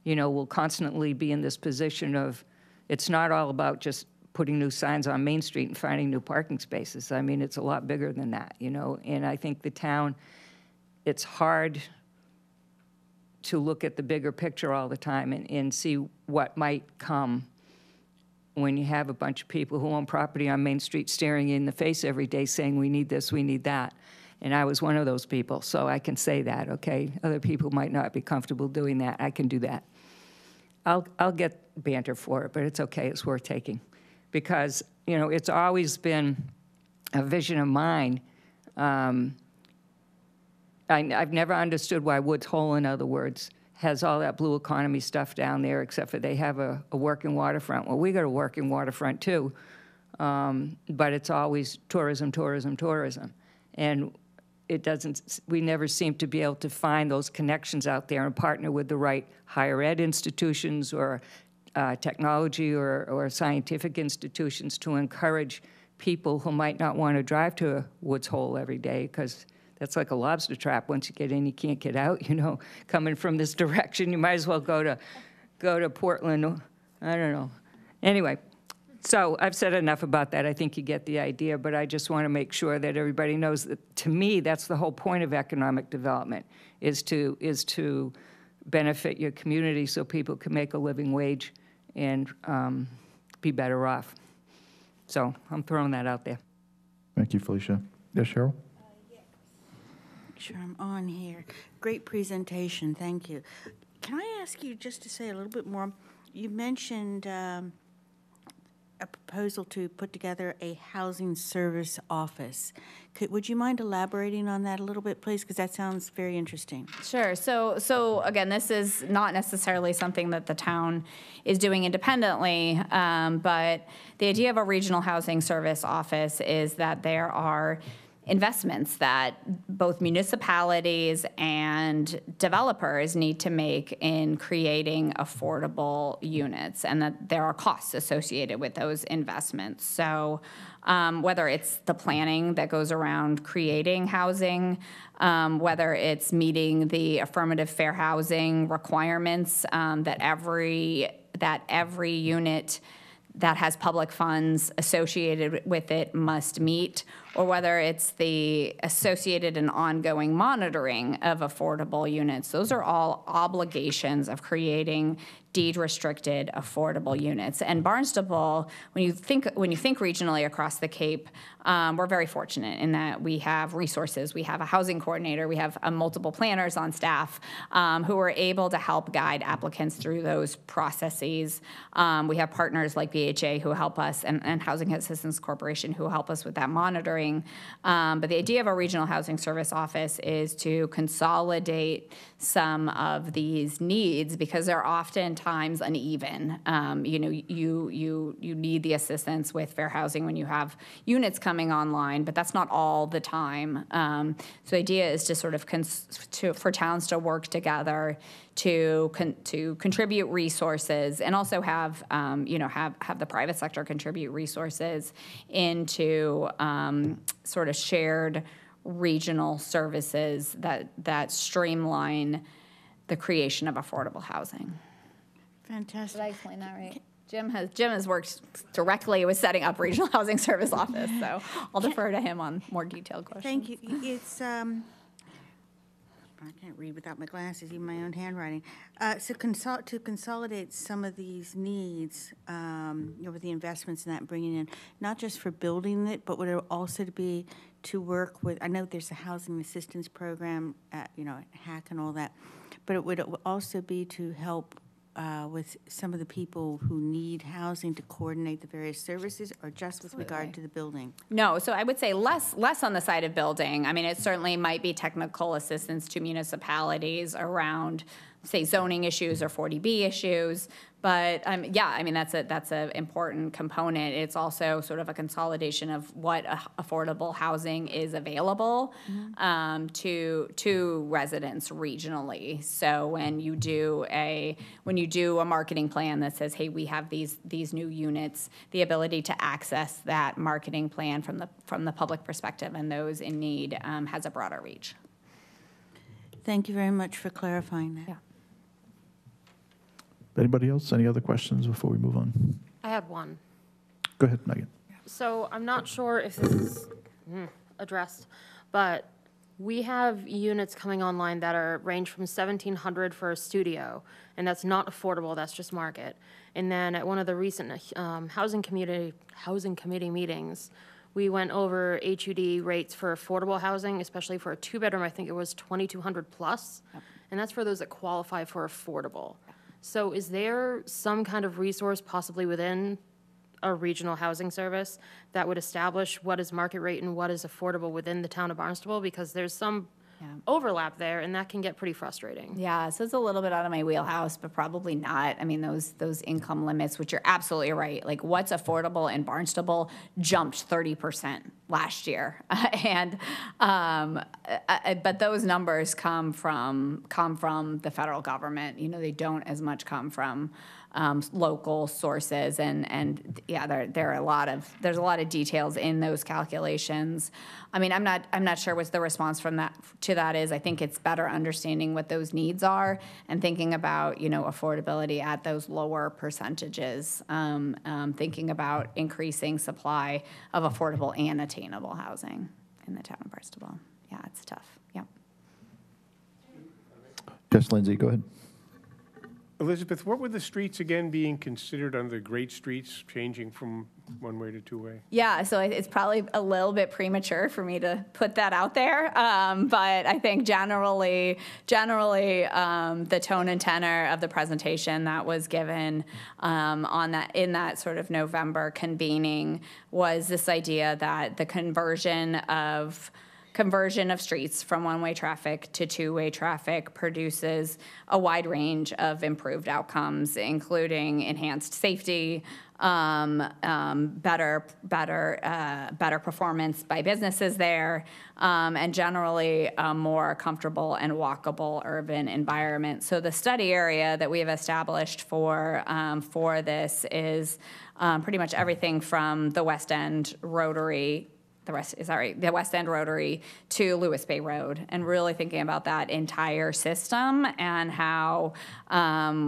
you know, we'll constantly be in this position of, it's not all about just putting new signs on Main Street and finding new parking spaces. I mean, it's a lot bigger than that, you know, and I think the town, it's hard to look at the bigger picture all the time and see what might come when you have a bunch of people who own property on Main Street staring you in the face every day saying, we need this, we need that. And I was one of those people, so I can say that, okay? Other people might not be comfortable doing that. I can do that. I'll get banter for it, but it's okay. It's worth taking. Because, you know, it's always been a vision of mine. I've never understood why Woods Hole, in other words, has all that blue economy stuff down there, except for they have a working waterfront. Well, we got a working waterfront too, but it's always tourism, tourism, tourism. And it doesn't, we never seem to be able to find those connections out there and partner with the right higher ed institutions or technology or scientific institutions to encourage people who might not want to drive to Woods Hole every day, because that's like a lobster trap. Once you get in, you can't get out, you know. Coming from this direction, you might as well go to Portland. I don't know. Anyway, so I've said enough about that. I think you get the idea, but I just want to make sure that everybody knows that, to me, that's the whole point of economic development, is to benefit your community so people can make a living wage and be better off. So I'm throwing that out there. Thank you, Felicia. Yes, Cheryl? Sure, I'm on here. Great presentation, thank you. Can I ask you just to say a little bit more? You mentioned a proposal to put together a housing service office. Would you mind elaborating on that a little bit, please? Because that sounds very interesting. Sure. So again, this is not necessarily something that the town is doing independently, but the idea of a regional housing service office is that there are investments that both municipalities and developers need to make in creating affordable units, and that there are costs associated with those investments. So whether it's the planning that goes around creating housing, whether it's meeting the affirmative fair housing requirements that every unit that has public funds associated with it must meet, or whether it's the associated and ongoing monitoring of affordable units. Those are all obligations of creating deed-restricted affordable units. And Barnstable, when you think regionally across the Cape, we're very fortunate in that we have resources. We have a housing coordinator. We have multiple planners on staff who are able to help guide applicants through those processes. We have partners like BHA who help us, and Housing Assistance Corporation who help us with that monitoring. But the idea of a regional housing service office is to consolidate some of these needs because they're oftentimes uneven. You need the assistance with fair housing when you have units coming online, but that's not all the time. So the idea is to sort of for towns to work together to contribute resources, and also have the private sector contribute resources into sort of shared regional services that streamline the creation of affordable housing. Fantastic. Did I explain that right? Jim has worked directly with setting up regional housing service office, so I'll defer to him on more detailed questions. Thank you. It's, I can't read without my glasses, even my own handwriting. So to consolidate some of these needs, with the investments and that bringing in, not just for building it, but would it also be to work with, I know there's a housing assistance program at, HAC and all that, but it would also be to help with some of the people who need housing to coordinate the various services, or just with regard to the building? No, so I would say less on the side of building. I mean, it certainly might be technical assistance to municipalities around, say, zoning issues or 40B issues. But that's an important component. It's also sort of a consolidation of what affordable housing is available to residents regionally. So when you do a marketing plan that says, hey, we have these new units, the ability to access that marketing plan from the public perspective and those in need has a broader reach. Thank you very much for clarifying that. Yeah. Anybody else? Any other questions before we move on? I had one. Go ahead, Megan. So I'm not sure if this is addressed, but we have units coming online that are range from $1,700 for a studio, and that's not affordable, that's just market. And then at one of the recent housing committee meetings, we went over HUD rates for affordable housing, especially for a two-bedroom. I think it was $2,200 plus, and that's for those that qualify for affordable. So is there some kind of resource possibly within a regional housing service that would establish what is market rate and what is affordable within the town of Barnstable? Because there's some overlap there, and that can get pretty frustrating. Yeah, so it's a little bit out of my wheelhouse, but probably not. I mean, those income limits, which you're absolutely right, like what's affordable in Barnstable jumped 30% last year. But those numbers come from the federal government. They don't as much come from local sources, and there's a lot of details in those calculations. I mean, I'm not sure what the response to that is. I think it's better understanding what those needs are and thinking about affordability at those lower percentages, thinking about increasing supply of affordable and attainable housing in the town of Barnstable. Yeah, it's tough. Yeah. Yes, Lindsay, go ahead. Elizabeth, what were the streets again being considered under the great streets, changing from one-way to two-way? Yeah, so it's probably a little bit premature for me to put that out there, but I think generally, the tone and tenor of the presentation that was given in that sort of November convening was this idea that the conversion of streets from one-way traffic to two-way traffic produces a wide range of improved outcomes, including enhanced safety, better performance by businesses there, and generally a more comfortable and walkable urban environment. So the study area that we have established for this is pretty much everything from the West End Rotary the West End Rotary to Lewis Bay Road, and really thinking about that entire system and how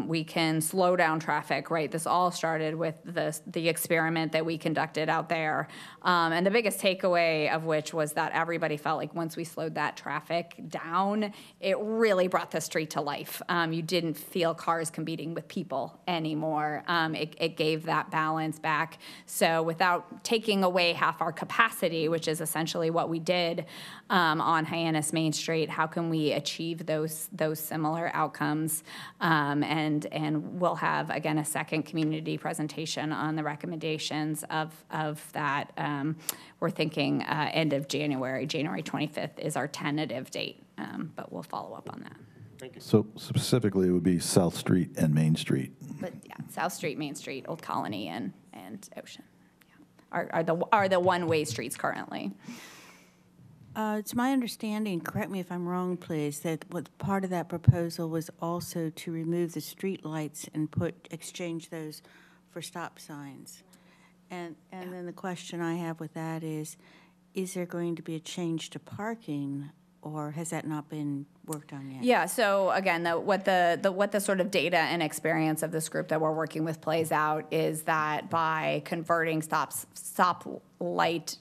we can slow down traffic, right? This all started with the experiment that we conducted out there. And the biggest takeaway of which was that everybody felt like once we slowed that traffic down, it really brought the street to life. You didn't feel cars competing with people anymore. It gave that balance back. So without taking away half our capacity, which is essentially what we did on Hyannis Main Street, how can we achieve those similar outcomes? And we'll have, again, a second community presentation on the recommendations of that. We're thinking end of January. January 25th is our tentative date, but we'll follow up on that. Thank you. So specifically, it would be South Street and Main Street. But yeah, South Street, Main Street, Old Colony, and Ocean are the one-way streets currently. It's my understanding, correct me if I'm wrong, please, that what part of that proposal was also to remove the street lights and exchange those for stop signs. And then the question I have with that is there going to be a change to parking, or has that not been worked on yet? Yeah, so again, what the sort of data and experience of this group that we're working with plays out is that by converting stop light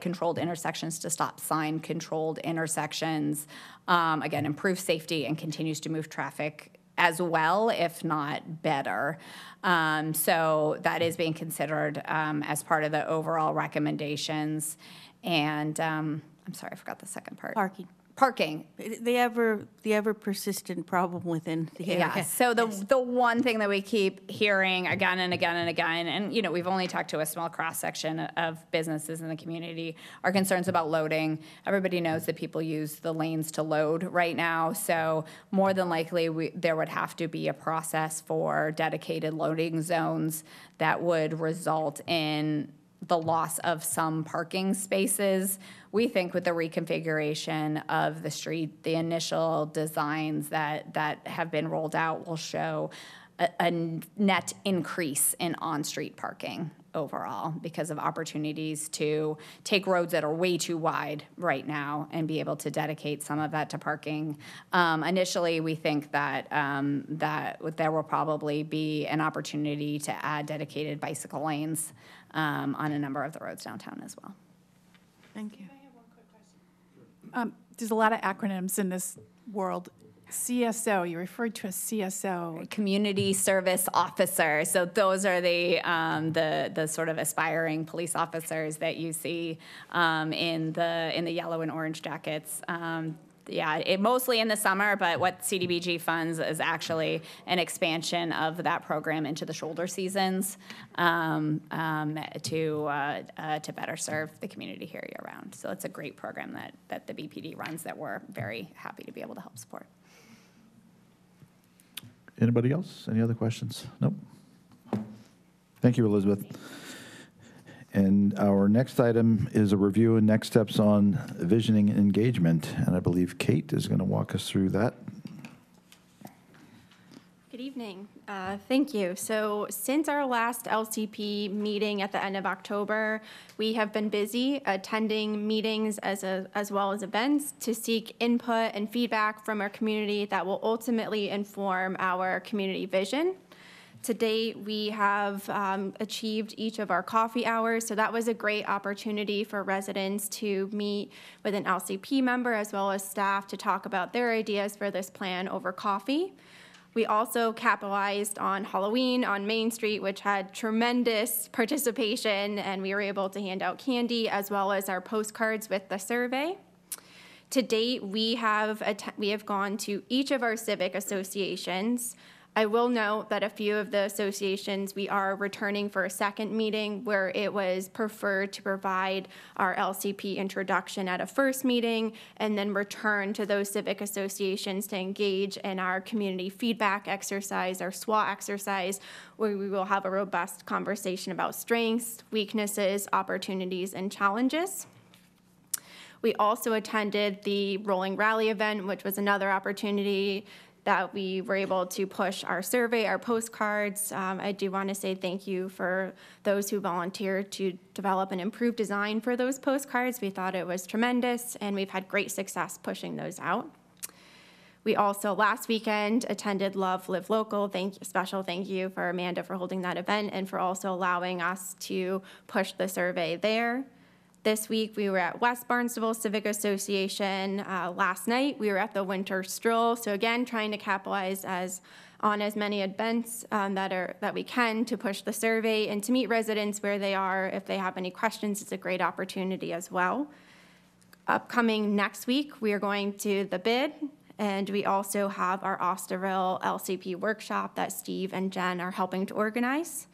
controlled intersections to stop sign controlled intersections, again, improves safety and continues to move traffic as well, if not better. So that is being considered as part of the overall recommendations. And I'm sorry, I forgot the second part. Parking. The ever persistent problem within the area. Yeah. So the one thing that we keep hearing again and again and again, and we've only talked to a small cross section of businesses in the community, are concerns about loading. Everybody knows that people use the lanes to load right now. So more than likely, there would have to be a process for dedicated loading zones that would result in the loss of some parking spaces. We think with the reconfiguration of the street, the initial designs that have been rolled out will show a net increase in on-street parking overall because of opportunities to take roads that are way too wide right now and be able to dedicate some of that to parking. Initially, we think that there will probably be an opportunity to add dedicated bicycle lanes on a number of the roads downtown as well. Thank you. There's a lot of acronyms in this world. CSO, you referred to a CSO. Community service officer. So those are the sort of aspiring police officers that you see in the yellow and orange jackets. Mostly in the summer, but what CDBG funds is actually an expansion of that program into the shoulder seasons to better serve the community here year-round. So it's a great program that the BPD runs that we're very happy to be able to help support. Anybody else? Any other questions? Nope. Thank you, Elizabeth. And our next item is a review and next steps on visioning and engagement. And I believe Kate is going to walk us through that. Good evening. Thank you. So since our last LCP meeting at the end of October, we have been busy attending meetings as well as events to seek input and feedback from our community that will ultimately inform our community vision. To date, we have achieved each of our coffee hours, so that was a great opportunity for residents to meet with an LCP member as well as staff to talk about their ideas for this plan over coffee. We also capitalized on Halloween on Main Street, which had tremendous participation, and we were able to hand out candy as well as our postcards with the survey. To date, we have gone to each of our civic associations. I will note that a few of the associations, we are returning for a second meeting where it was preferred to provide our LCP introduction at a first meeting and then return to those civic associations to engage in our community feedback exercise, our SWOT exercise, where we will have a robust conversation about strengths, weaknesses, opportunities, and challenges. We also attended the Rolling Rally event, which was another opportunity that we were able to push our survey, our postcards. I do want to say thank you for those who volunteered to develop an improved design for those postcards. We thought it was tremendous, and we've had great success pushing those out. We also, last weekend, attended Love, Live Local. Special thank you for Amanda for holding that event and for also allowing us to push the survey there. This week, we were at West Barnstable Civic Association. Last night, we were at the Winter Stroll. So again, trying to capitalize on as many events that we can to push the survey and to meet residents where they are. If they have any questions, it's a great opportunity as well. Upcoming next week, we are going to the bid, and we also have our Osterville LCP workshop that Steve and Jen are helping to organize.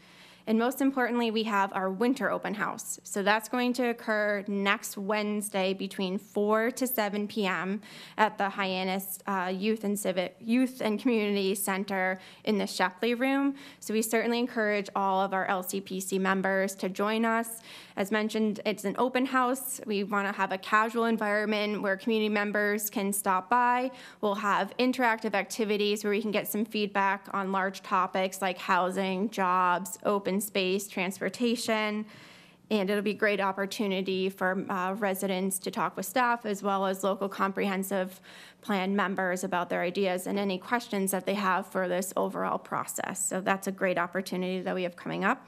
And most importantly, we have our winter open house. So that's going to occur next Wednesday between 4 to 7 p.m. at the Hyannis Youth and Community Center in the Shepley Room. So we certainly encourage all of our LCPC members to join us. As mentioned, it's an open house. We want to have a casual environment where community members can stop by. We'll have interactive activities where we can get some feedback on large topics like housing, jobs, open space, transportation, and it'll be a great opportunity for residents to talk with staff as well as local comprehensive plan members about their ideas and any questions that they have for this overall process. So that's a great opportunity that we have coming up.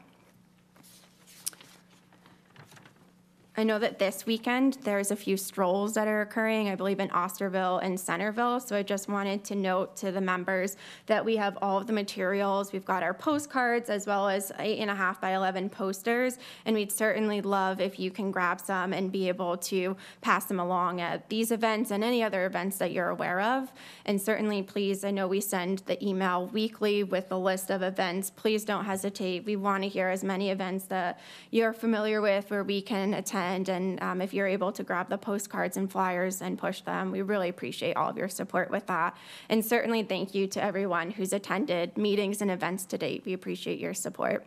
I know that this weekend, there's a few strolls that are occurring, I believe in Osterville and Centerville. So I just wanted to note to the members that we have all of the materials. We've got our postcards as well as 8.5 by 11 posters. And we'd certainly love if you can grab some and be able to pass them along at these events and any other events that you're aware of. And certainly, please, I know we send the email weekly with the list of events. Please don't hesitate. We want to hear as many events that you're familiar with where we can attend. And if you're able to grab the postcards and flyers and push them, we really appreciate all of your support with that. And certainly thank you to everyone who's attended meetings and events to date. We appreciate your support.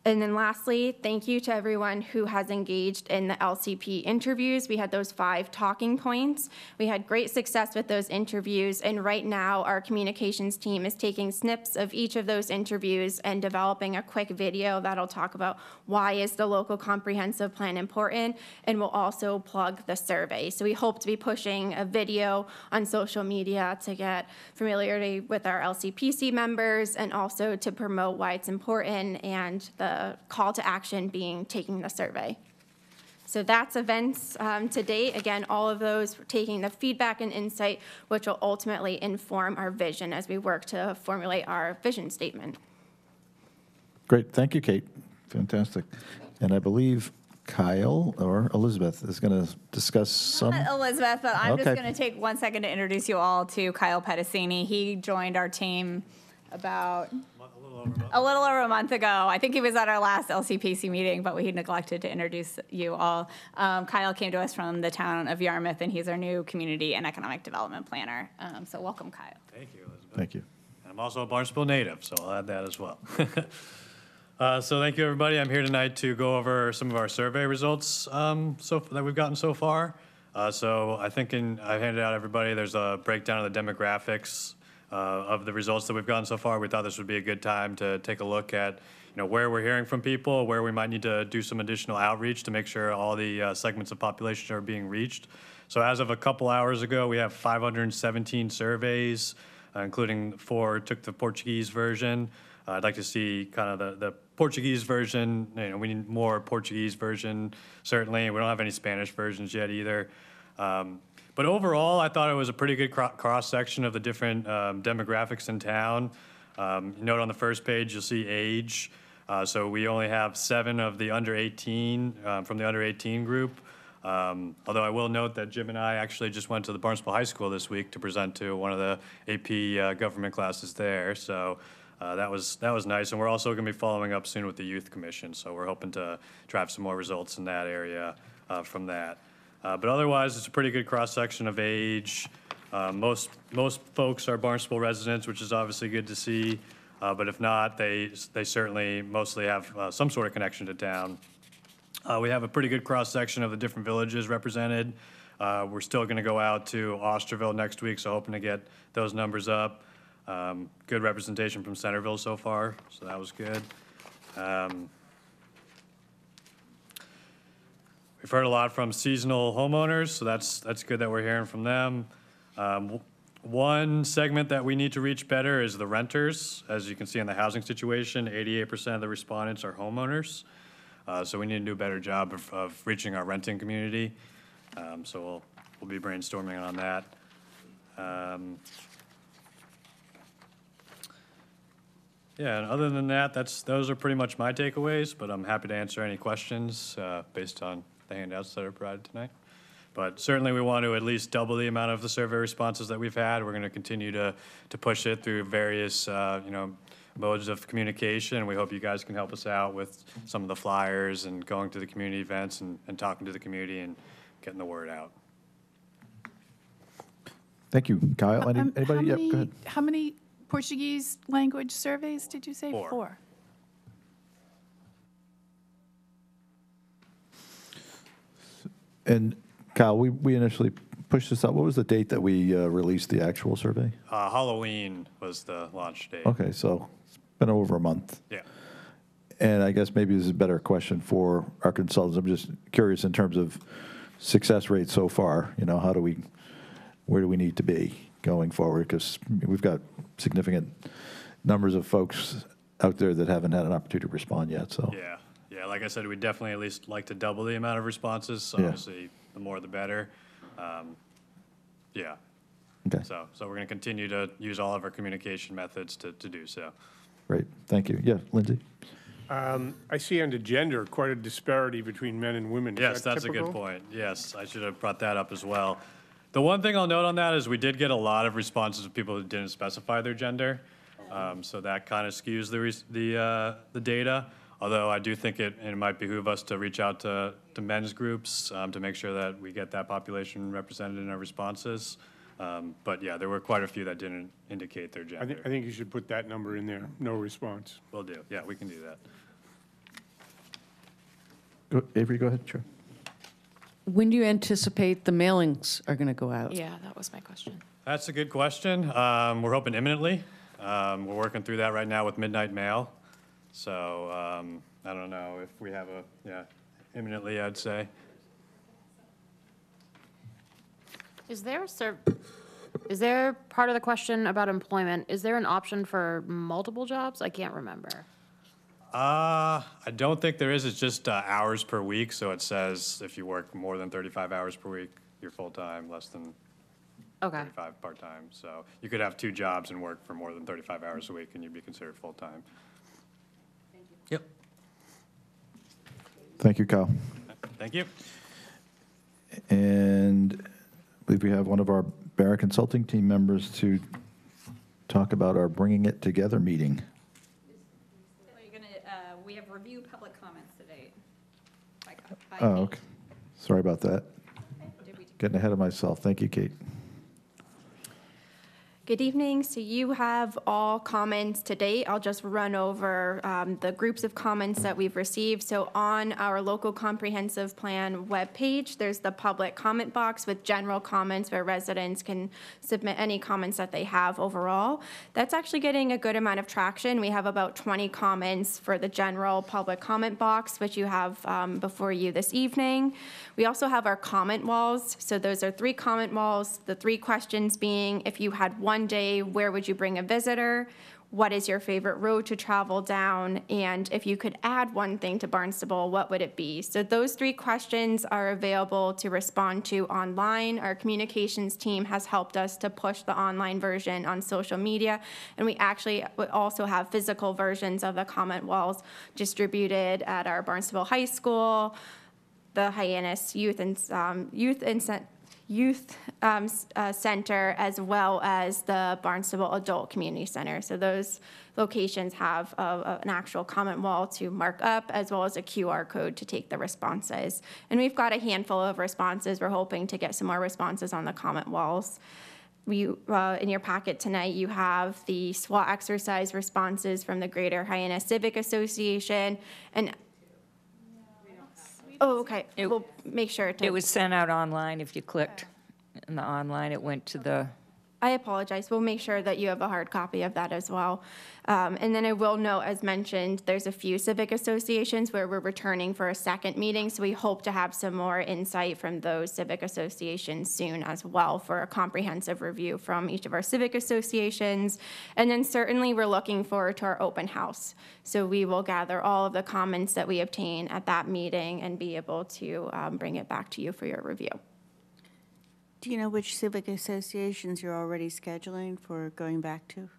And then lastly, thank you to everyone who has engaged in the LCP interviews. We had those 5 talking points. We had great success with those interviews, and right now our communications team is taking snips of each of those interviews and developing a quick video that'll talk about why is the local comprehensive plan important, and we'll also plug the survey. So we hope to be pushing a video on social media to get familiarity with our LCPC members and also to promote why it's important and the call to action being taking the survey. So that's events to date. Again, all of those taking the feedback and insight, which will ultimately inform our vision as we work to formulate our vision statement. Great. Thank you, Kate. Fantastic. And I believe Kyle or Elizabeth is going to discuss some. Not Elizabeth, but I'm Okay. just going to take 1 second to introduce you all to Kyle Pedicini. He joined our team about a little over a month ago. I think he was at our last LCPC meeting, but we neglected to introduce you all. Kyle came to us from the town of Yarmouth, and he's our new community and economic development planner. So welcome, Kyle. Thank you, Elizabeth. Thank you. I'm also a Barnstable native, so I'll add that as well. So thank you, everybody. I'm here tonight to go over some of our survey results that we've gotten so far. So I think I handed out everybody, there's a breakdown of the demographics of the results that we've gotten so far. We thought this would be a good time to take a look at where we're hearing from people, where we might need to do some additional outreach to make sure all the segments of population are being reached. So as of a couple hours ago, we have 517 surveys, including 4 took the Portuguese version. I'd like to see kind of the Portuguese version. We need more Portuguese version, certainly. We don't have any Spanish versions yet either. But overall, I thought it was a pretty good cross-section of the different demographics in town. Note on the first page, you'll see age. So we only have 7 of the under 18 from the under 18 group. Although I will note that Jim and I actually just went to the Barnstable High School this week to present to one of the AP government classes there. So that was nice. And we're also going to be following up soon with the Youth Commission. So we're hoping to drive some more results in that area from that. But otherwise, it's a pretty good cross-section of age. Most folks are Barnstable residents, which is obviously good to see. But if not, they certainly mostly have some sort of connection to town. We have a pretty good cross-section of the different villages represented. We're still going to go out to Osterville next week, so hoping to get those numbers up. Good representation from Centerville so far, so that was good. We've heard a lot from seasonal homeowners, so that's good that we're hearing from them. One segment that we need to reach better is the renters. As you can see in the housing situation, 88% of the respondents are homeowners. So we need to do a better job of reaching our renting community. So we'll be brainstorming on that. Yeah, and other than that, those are pretty much my takeaways, but I'm happy to answer any questions based on the handouts that are provided tonight. But certainly we want to at least double the amount of the survey responses that we've had. We're going to continue to push it through various modes of communication. And we hope you guys can help us out with some of the flyers and going to the community events and talking to the community and getting the word out. Thank you. Kyle, anybody? Yep, go ahead. How many Portuguese language surveys did you say? 4. 4. And Kyle, we initially pushed this out. What was the date that we released the actual survey? Halloween was the launch date. Okay, so it's been over a month. Yeah. And I guess maybe this is a better question for our consultants. I'm just curious in terms of success rate so far. You know, where do we need to be going forward? Because we've got significant numbers of folks out there that haven't had an opportunity to respond yet. So Yeah. Like I said, we'd definitely at least like to double the amount of responses. Yeah. Obviously, the more the better. Yeah. Okay. So we're going to continue to use all of our communication methods to do so. Great. Thank you. Yeah, Lindsay. I see under gender quite a disparity between men and women. Is Yes, that that's a good typical? point. Yes, I should have brought that up as well. The one thing I'll note on that is we did get a lot of responses of people who didn't specify their gender. So that kind of skews the data. Although I do think it might behoove us to reach out to men's groups to make sure that we get that population represented in our responses. But yeah, there were quite a few that didn't indicate their I gender. think you should put that number in there, no response. Will do. Yeah, we can do that. Avery, go ahead. Sure. When do you anticipate the mailings are going to go out? Yeah, that was my question. That's a good question. We're hoping imminently. We're working through that right now with Midnight Mail. So I don't know if we have imminently, I'd say. Is there part of the question about employment? Is there an option for multiple jobs? I can't remember. I don't think there is. It's just hours per week. So it says if you work more than 35 hours per week, you're full-time, less than Okay. 35 part-time. So you could have 2 jobs and work for more than 35 hours a week, and you'd be considered full-time. Yep. Thank you, Kyle. Thank you. And I believe we have one of our Barra Consulting team members to talk about our Bringing It Together meeting. We have review public comments today. Oh, okay. Sorry about that. Getting ahead of myself. Thank you, Kate. Good evening. So you have all comments to date. I'll just run over the groups of comments that we've received. So on our local comprehensive plan webpage, there's the public comment box with general comments where residents can submit any comments that they have overall. That's actually getting a good amount of traction. We have about 20 comments for the general public comment box, which you have before you this evening. We also have our comment walls. So those are 3 comment walls, the 3 questions being if you had one one day, where would you bring a visitor? What is your favorite road to travel down? And if you could add one thing to Barnstable, what would it be? So those 3 questions are available to respond to online. Our communications team has helped us to push the online version on social media. And we actually also have physical versions of the comment walls distributed at our Barnstable High School, the Hyannis Center, as well as the Barnstable Adult Community Center. So those locations have an actual comment wall to mark up, as well as a QR code to take the responses. And we've got a handful of responses. We're hoping to get some more responses on the comment walls. In your packet tonight, you have the SWAT exercise responses from the Greater Hyannis Civic Association. And oh, okay. We'll make sure to. It was sent out online. If you clicked in the online, it went to the. I apologize. We'll make sure that you have a hard copy of that as well. And then I will note, as mentioned, there's a few civic associations where we're returning for a second meeting, so we hope to have some more insight from those civic associations soon as well for a comprehensive review from each of our civic associations. And then certainly we're looking forward to our open house. So we will gather all of the comments that we obtain at that meeting and be able to bring it back to you for your review. Do you know which civic associations you're already scheduling for going back to?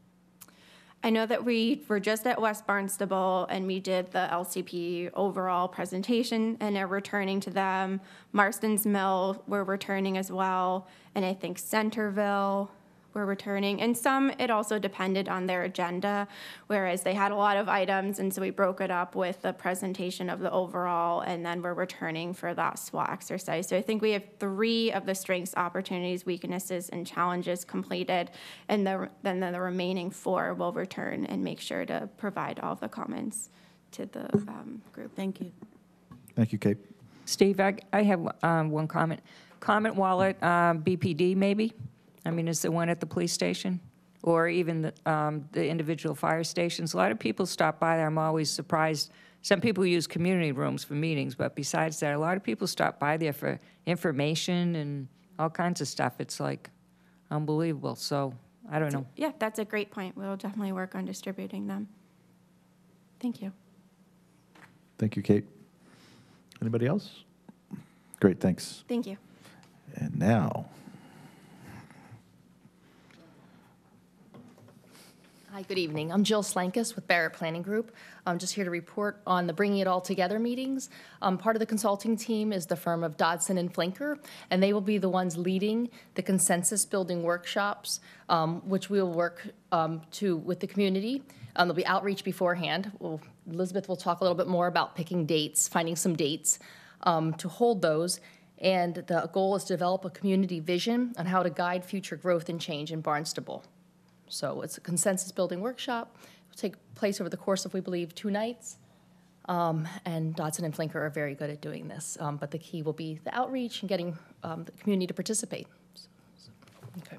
I know that we were just at West Barnstable and we did the LCP overall presentation and are returning to them. Marston's Mill, we're returning as well. And I think Centerville, we're returning. And some, it also depended on their agenda, whereas they had a lot of items, and so we broke it up with the presentation of the overall, and then we're returning for that SWAT exercise. So I think we have 3 of the strengths, opportunities, weaknesses, and challenges completed, and then the remaining 4 will return and make sure to provide all of the comments to the group. Thank you. Thank you, Kate. Steve, I have one comment. Comment wallet, BPD maybe? I mean, is there one at the police station? Or even the individual fire stations? A lot of people stop by there. I'm always surprised. Some people use community rooms for meetings, but besides that, a lot of people stop by there for information and all kinds of stuff. It's like unbelievable. So I don't know. Yeah, that's a great point. We'll definitely work on distributing them. Thank you. Thank you, Kate. Anybody else? Great, thanks. Thank you. And now, hi, good evening. I'm Jill Slankus with Barrett Planning Group. I'm just here to report on the Bringing It All Together meetings. Part of the consulting team is the firm of Dodson and Flinker, and they will be the ones leading the consensus building workshops, which we'll work with the community. There'll be outreach beforehand. Elizabeth will talk a little bit more about picking dates, finding some dates to hold those. And the goal is to develop a community vision on how to guide future growth and change in Barnstable. So it's a consensus building workshop. It will take place over the course of, we believe, 2 nights. And Dodson and Flinker are very good at doing this. But the key will be the outreach and getting the community to participate. Okay.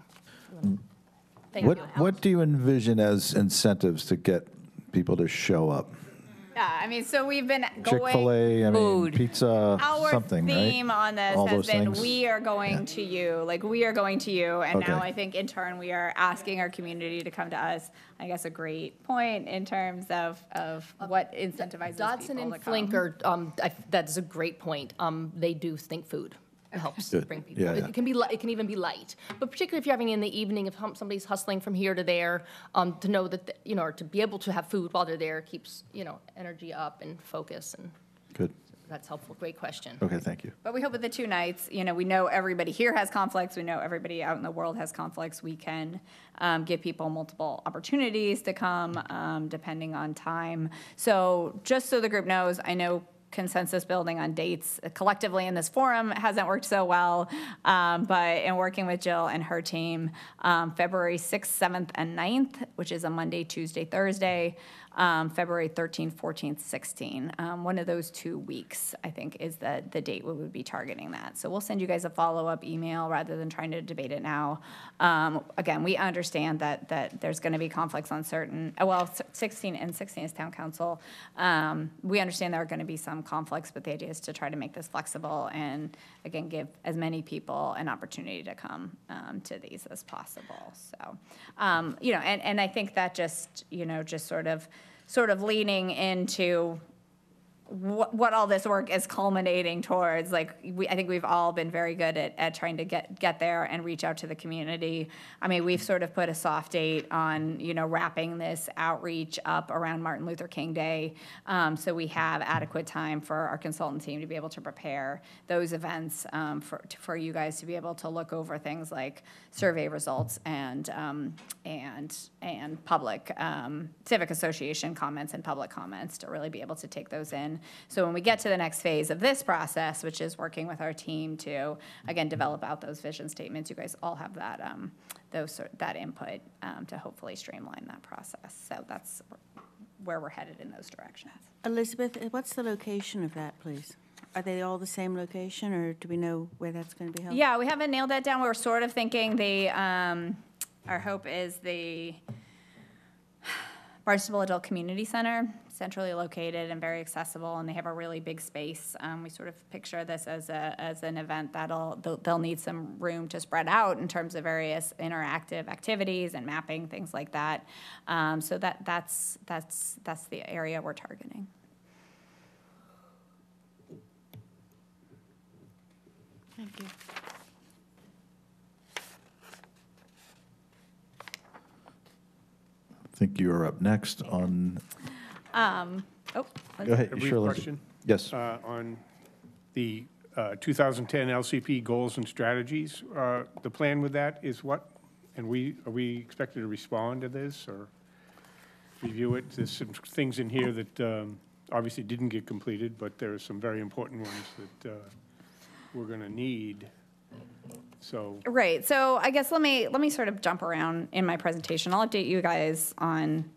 Thank you. what do you envision as incentives to get people to show up? Yeah, I mean, so we've been going. Chick-fil-A, I mean, Food. pizza, Our something, right? theme on this All has those been, things? we are going to you, like, we are going to you. And now Okay. I think in turn, we are asking our community to come to us. I guess a great point in terms of what incentivizes Dodson people and to come. Flinker, that's a great point. They do think food helps Good. bring people. Yeah, yeah. It can be it can even be light, but particularly if you're having in the evening, if somebody's hustling from here to there, to know that or to be able to have food while they're there keeps energy up and focus, and Good. that's helpful. Great question. Okay, thank you. But we hope with the 2 nights, we know everybody here has conflicts. We know everybody out in the world has conflicts. We can give people multiple opportunities to come depending on time. So just so the group knows, I know consensus building on dates collectively in this forum hasn't worked so well, but in working with Jill and her team, February 6th, 7th, and 9th, which is a Monday, Tuesday, Thursday, February 13th, 14th, 16th. One of those 2 weeks, I think, is the date we would be targeting that. So we'll send you guys a follow-up email rather than trying to debate it now. Again, we understand that there's going to be conflicts on certain, 16 is town council. We understand there are going to be some conflicts, but the idea is to try to make this flexible and, again, give as many people an opportunity to come to these as possible. So, and I think that just sort of leaning into what all this work is culminating towards. Like, I think we've all been very good at trying to get there and reach out to the community. I mean, we've sort of put a soft date on, wrapping this outreach up around Martin Luther King Day. So we have adequate time for our consultant team to be able to prepare those events for you guys to be able to look over things like survey results and public civic association comments and public comments to really be able to take those in. So when we get to the next phase of this process, which is working with our team to, again, develop out those vision statements, you guys all have that that input to hopefully streamline that process. So that's where we're headed in those directions. Elizabeth, what's the location of that, please? Are they all the same location, or do we know where that's going to be held? Yeah, we haven't nailed that down. We're sort of thinking our hope is the Barnstable Adult Community Center, centrally located and very accessible, and they have a really big space. We sort of picture this as an event they'll need some room to spread out in terms of various interactive activities and mapping, things like that. So that's the area we're targeting. Thank you. I think you're up next on. Go ahead. A brief Sure, Lindsay. question. Yes. On the 2010 LCP goals and strategies, the plan with that is what? And are we expected to respond to this or review it? There's some things in here that obviously didn't get completed, but there are some very important ones that we're going to need. So right. So I guess let me sort of jump around in my presentation. I'll update you guys on.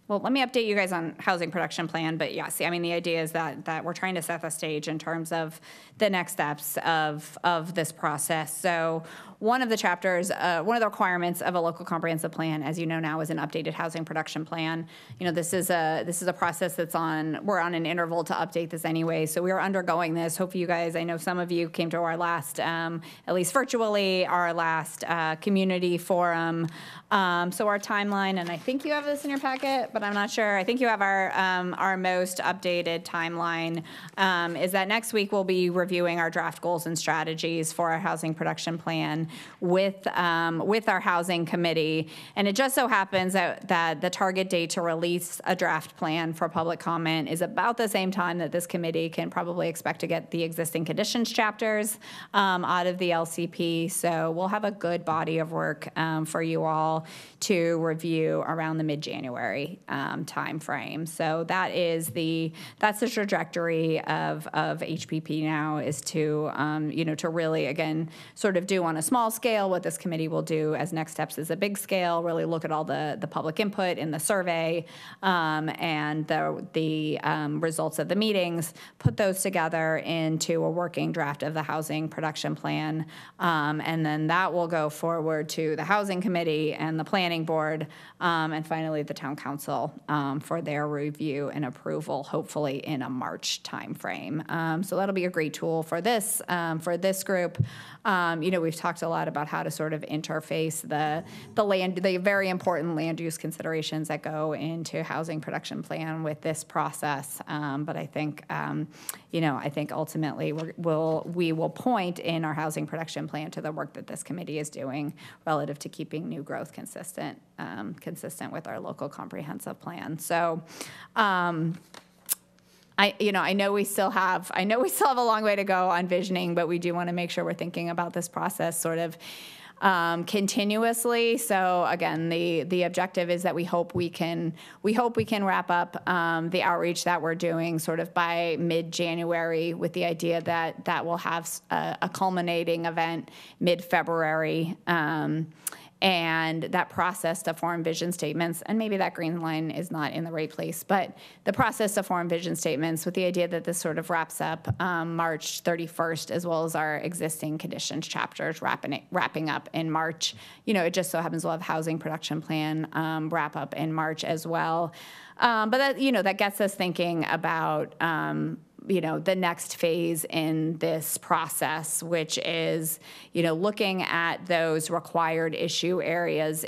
Well, let me update you guys on housing production plan, but yeah, see, I mean, the idea is that we're trying to set the stage in terms of the next steps of this process. So one of the chapters, one of the requirements of a local comprehensive plan, as you know now, is an updated housing production plan. This is a process we're on an interval to update this anyway, so we are undergoing this. Hopefully you guys, I know some of you came to our last, at least virtually, our last community forum. So our timeline, and I think you have this in your packet, but I'm not sure. I think you have our most updated timeline, is that next week we'll be reviewing our draft goals and strategies for our housing production plan with our housing committee. And it just so happens that the target date to release a draft plan for public comment is about the same time that this committee can probably expect to get the existing conditions chapters out of the LCP. So we'll have a good body of work for you all to review around the mid-January time frame. So that's the trajectory of HPP now, is to to really, again, sort of do on a small scale what this committee will do as next steps is a big scale, really look at all the public input in the survey and the results of the meetings, put those together into a working draft of the housing production plan, and then that will go forward to the housing committee and the planning board, and finally the town council for their review and approval, hopefully in a March timeframe. So that'll be a great tool for this group. We've talked a lot about how to sort of interface the very important land use considerations that go into housing production plan with this process. But I think, I think ultimately we will point in our housing production plan to the work that this committee is doing relative to keeping new growth consistent with our local comprehensive plan. So, I know we still have a long way to go on visioning, but we do want to make sure we're thinking about this process sort of continuously. So again, the objective is that we hope we can wrap up the outreach that we're doing sort of by mid-January, with the idea that we'll have a culminating event mid-February. And that process to form vision statements, and maybe that green line is not in the right place, but the process to form vision statements with the idea that this sort of wraps up March 31st, as well as our existing conditions chapters wrapping up in March. It just so happens we'll have housing production plan wrap up in March as well. But that gets us thinking about the next phase in this process, which is, looking at those required issue areas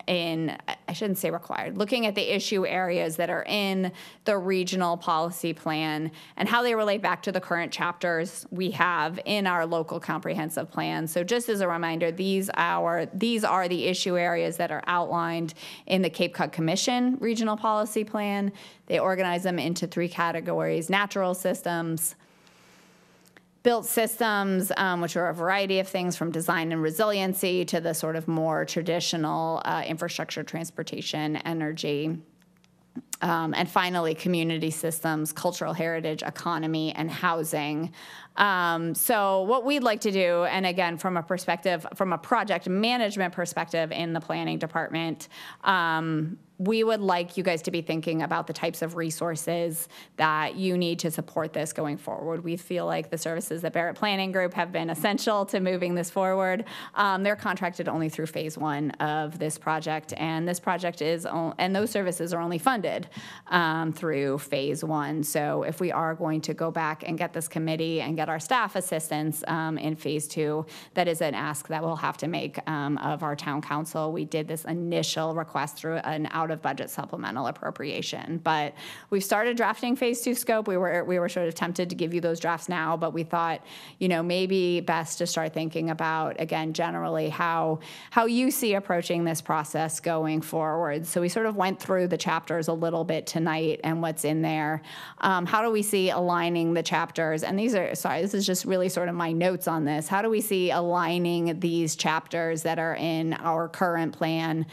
I shouldn't say required, looking at the issue areas that are in the regional policy plan and how they relate back to the current chapters we have in our local comprehensive plan. So just as a reminder, these are the issue areas that are outlined in the Cape Cod Commission regional policy plan. They organize them into 3 categories: natural systems, built systems, which are a variety of things from design and resiliency to the sort of more traditional infrastructure, transportation, energy. And finally, community systems, cultural heritage, economy, and housing. So what we'd like to do, and again, from a project management perspective in the planning department, we would like you guys to be thinking about the types of resources that you need to support this going forward. We feel like the services at Barrett Planning Group have been essential to moving this forward. They're contracted only through phase 1 of this project, and this project and those services are only funded through phase 1. So if we are going to go back and get this committee and get our staff assistance in phase 2, that is an ask that we'll have to make of our town council. We did this initial request through an out-of-budget supplemental appropriation, but we've started drafting phase 2 scope. We were sort of tempted to give you those drafts now, but we thought, maybe best to start thinking about, again, generally how you see approaching this process going forward. So we sort of went through the chapters a little bit tonight and what's in there. How do we see aligning the chapters? And this is just really sort of my notes on this. How do we see aligning these chapters that are in our current plan: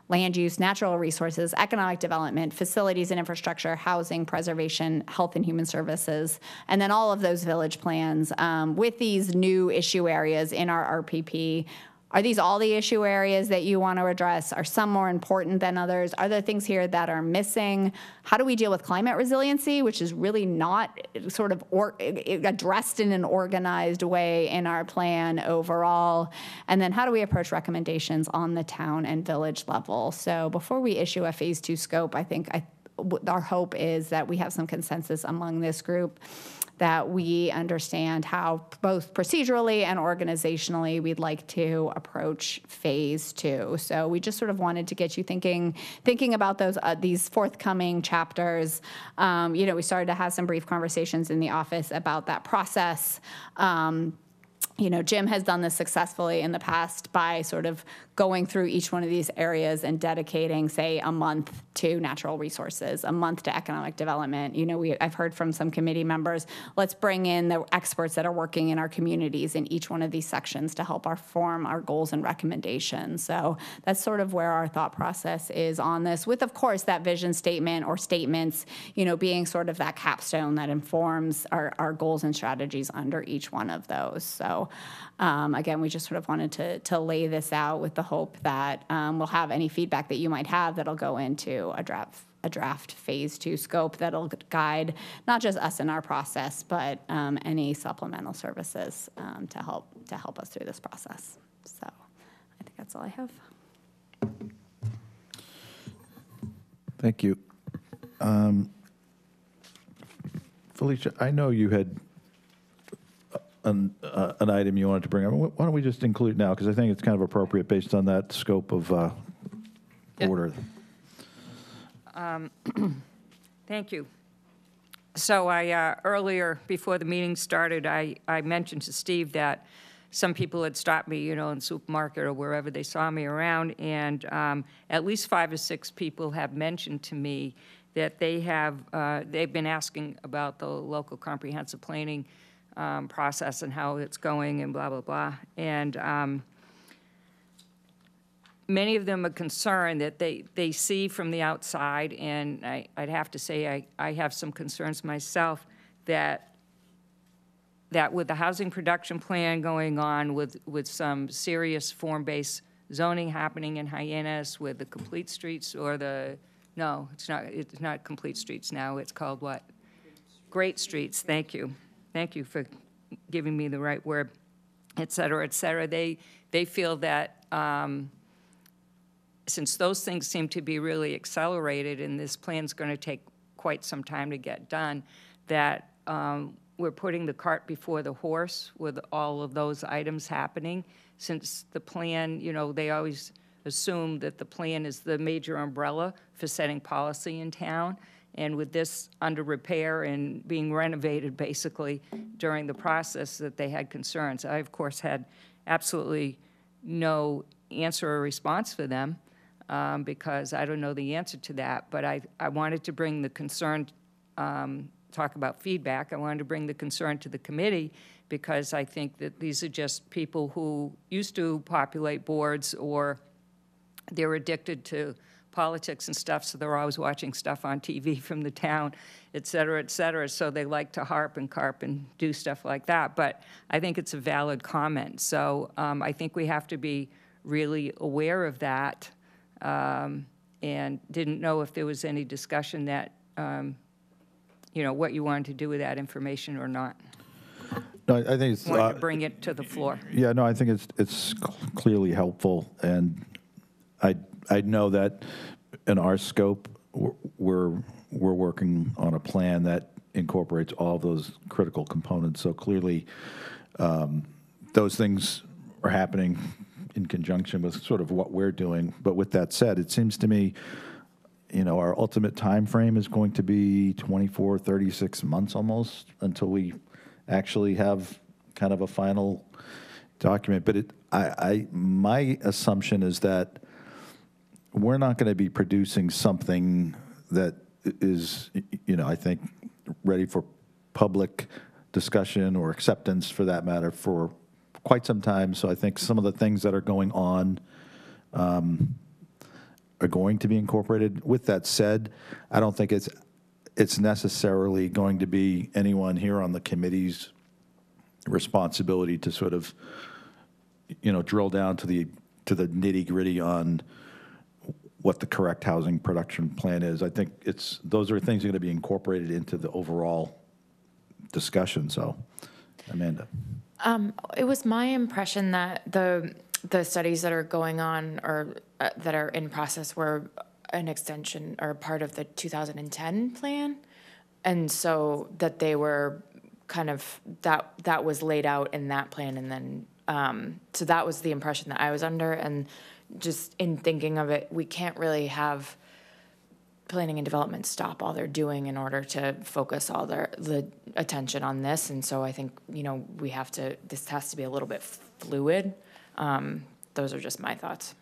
land use, natural resources, economic development, facilities and infrastructure, housing, preservation, health and human services, and then all of those village plans with these new issue areas in our RPP? Are these all the issue areas that you want to address? Are some more important than others? Are there things here that are missing? How do we deal with climate resiliency, which is really not sort of addressed in an organized way in our plan overall? And then how do we approach recommendations on the town and village level? So before we issue a phase 2 scope, I think our hope is that we have some consensus among this group, that we understand how both procedurally and organizationally we'd like to approach phase 2. So we just sort of wanted to get you thinking about these forthcoming chapters. We started to have some brief conversations in the office about that process. Jim has done this successfully in the past by sort of going through each one of these areas and dedicating, say, a month to natural resources, a month to economic development. I've heard from some committee members, let's bring in the experts that are working in our communities in each one of these sections to help form our goals and recommendations. So that's sort of where our thought process is on this, with, of course, that vision statement or statements, being sort of that capstone that informs our goals and strategies under each one of those. So again, we just sort of wanted to lay this out with the hope that we'll have any feedback that you might have that'll go into a draft phase 2 scope that'll guide not just us in our process, but any supplemental services to help us through this process. So I think that's all I have. Thank you. Felicia, I know you had an item you wanted to bring up. Why don't we just include it now? Because I think it's kind of appropriate based on that scope of order. Thank you. So earlier, before the meeting started, I mentioned to Steve that some people had stopped me, in the supermarket or wherever they saw me around, and at least 5 or 6 people have mentioned to me that they've been asking about the local comprehensive planning process and how it's going and blah, blah, blah. And many of them are concerned that they see from the outside, and I'd have to say I have some concerns myself, that with the housing production plan going on, with some serious form-based zoning happening in Hyannis, with the complete streets, or no, it's not complete streets now, it's called what? Great streets, thank you. Thank you for giving me the right word, et cetera, et cetera. They feel that since those things seem to be really accelerated and this plan's going to take quite some time to get done, that we're putting the cart before the horse with all of those items happening, since the plan, they always assume that the plan is the major umbrella for setting policy in town. And with this under repair and being renovated basically during the process, that they had concerns. I, of course, had absolutely no answer or response for them because I don't know the answer to that. But I wanted to bring the concern, talk about feedback. I wanted to bring the concern to the committee because I think that these are just people who used to populate boards, or they're addicted to politics and stuff, so they're always watching stuff on TV from the town, et cetera, so they like to harp and carp and do stuff like that. But I think it's a valid comment. So I think we have to be really aware of that, and didn't know if there was any discussion that, what you wanted to do with that information or not. No, I think it's... Wanted to bring it to the floor. Yeah, no, I think it's clearly helpful, and I know that in our scope, we're working on a plan that incorporates all those critical components. So clearly, those things are happening in conjunction with sort of what we're doing. But with that said, it seems to me, our ultimate time frame is going to be 24, 36 months almost until we actually have kind of a final document. But my assumption is that we're not going to be producing something that is, I think, ready for public discussion or acceptance, for that matter, for quite some time. So I think some of the things that are going on are going to be incorporated. With that said, I don't think it's necessarily going to be anyone here on the committee's responsibility to sort of, drill down to the nitty-gritty on what the correct housing production plan is. I think those are things that are going to be incorporated into the overall discussion. So, Amanda. It was my impression that the studies that are going on or that are in process were an extension or part of the 2010 plan, and so that they were kind of that was laid out in that plan, and then so that was the impression that I was under. And just in thinking of it, we can't really have planning and development stop all they're doing in order to focus all the attention on this. And so I think, this has to be a little bit fluid. Those are just my thoughts.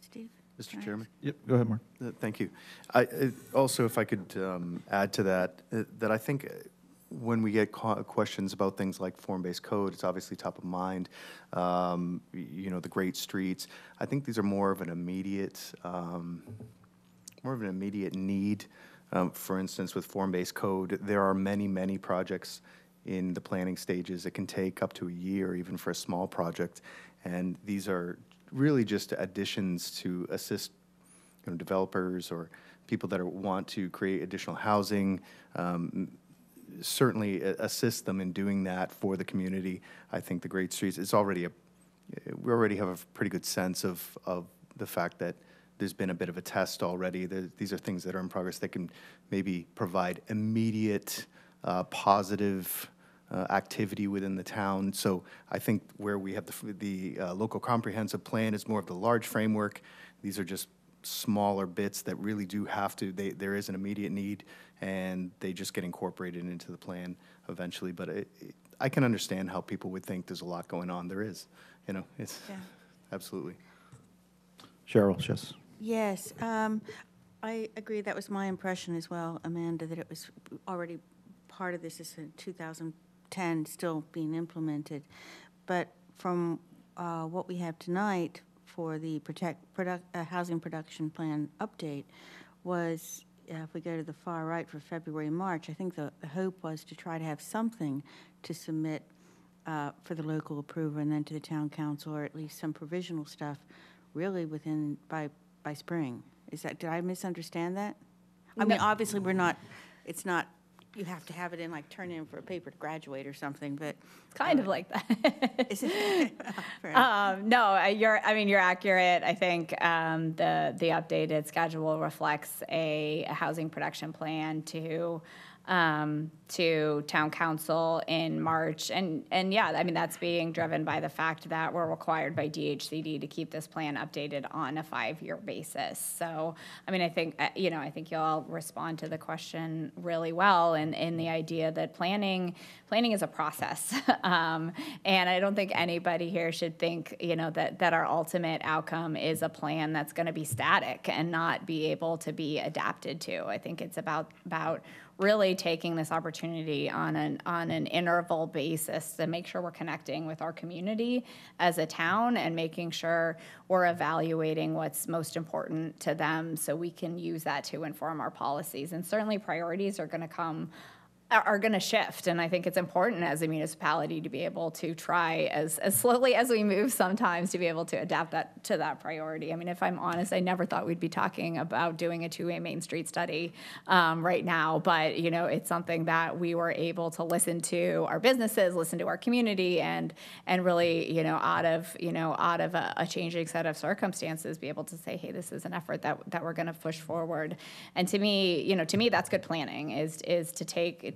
Steve? Mr. Chairman? Yep, go ahead, Mark. Thank you. Also, if I could add to that, that I think when we get questions about things like form-based code, it's obviously top of mind. The great streets. I think these are more of an immediate need. For instance, with form-based code, there are many, many projects in the planning stages. It can take up to a year, even for a small project. And these are really just additions to assist developers or people that want to create additional housing. Certainly assist them in doing that for the community. I think the Great Streets is already we already have a pretty good sense of the fact that there's been a bit of a test already. These are things that are in progress that can maybe provide immediate positive activity within the town. So I think where we have the local comprehensive plan is more of the large framework. These are just smaller bits that really do have to, there is an immediate need, and they just get incorporated into the plan eventually. But I can understand how people would think there's a lot going on. There is, it's absolutely. Cheryl, yes. Yes, I agree. That was my impression as well, Amanda, that it was already part of this is in 2010 still being implemented. But from what we have tonight for the housing production plan update was, if we go to the far right for February, March, I think the hope was to try to have something to submit for the local approval and then to the town council, or at least some provisional stuff really by spring. Did I misunderstand that? I mean, obviously it's not, you have to have it in, turn in for a paper to graduate or something, but. Kind of like that. Is it? No, you're accurate. I think the updated schedule reflects a housing production plan to to town council in March. And yeah, I mean, that's being driven by the fact that we're required by DHCD to keep this plan updated on a 5-year basis. So, I mean, I think, I think you'll all respond to the question really well in the idea that planning is a process. And I don't think anybody here should think, that our ultimate outcome is a plan that's going to be static and not be able to be adapted to. I think it's about really taking this opportunity on an interval basis to make sure we're connecting with our community as a town and making sure we're evaluating what's most important to them so we can use that to inform our policies. And certainly priorities are going to shift. And I think it's important as a municipality to be able to try as slowly as we move sometimes to be able to adapt that to that priority. I mean, if I'm honest, I never thought we'd be talking about doing a two-way Main Street study right now. But, it's something that we were able to listen to our businesses, listen to our community, and really, out of a changing set of circumstances, be able to say, hey, this is an effort that we're going to push forward. And to me, that's good planning is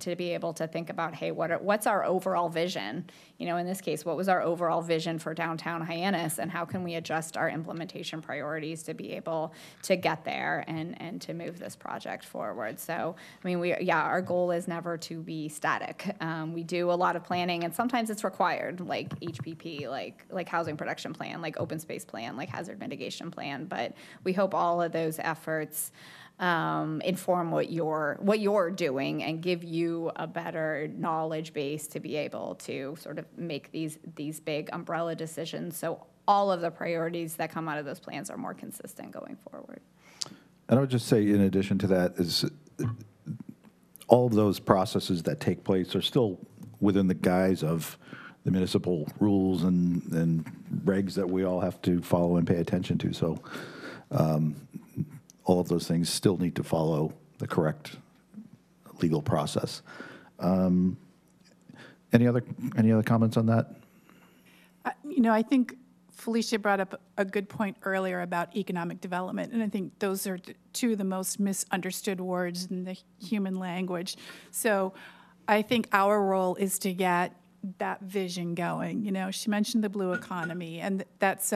to be able to think about, hey, what's our overall vision? In this case, what was our overall vision for downtown Hyannis, and how can we adjust our implementation priorities to be able to get there and to move this project forward? So, I mean, our goal is never to be static. We do a lot of planning, and sometimes it's required, like HPP, like housing production plan, like open space plan, like hazard mitigation plan. But we hope all of those efforts inform what you're doing and give you a better knowledge base to be able to sort of make these big umbrella decisions so all of the priorities that come out of those plans are more consistent going forward. And I would just say, in addition to that, is all of those processes that take place are still within the guise of the municipal rules and regs that we all have to follow and pay attention to. So all of those things still need to follow the correct legal process. Any other comments on that? I think Felicia brought up a good point earlier about economic development, and I think those are two of the most misunderstood words in the human language. So I think our role is to get that vision going. She mentioned the blue economy, and that's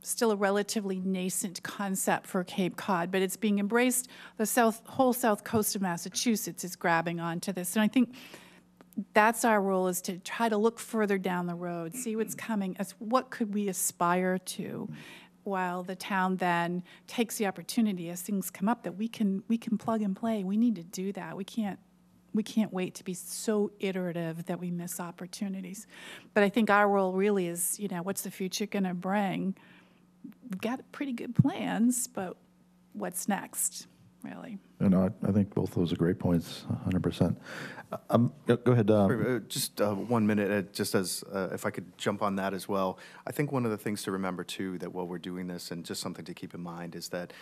still a relatively nascent concept for Cape Cod, but it's being embraced. The whole south coast of Massachusetts is grabbing onto this. And I think that's our role, is to try to look further down the road, see what's coming, as what could we aspire to, while the town then takes the opportunity as things come up that we can plug and play. We need to do that. We can't wait to be so iterative that we miss opportunities. But I think our role really is, what's the future going to bring? We've got pretty good plans, but what's next, really? And I think both those are great points, 100%. Go ahead. Just 1 minute, just as if I could jump on that as well. I think one of the things to remember, too, that while we're doing this, and just something to keep in mind, is that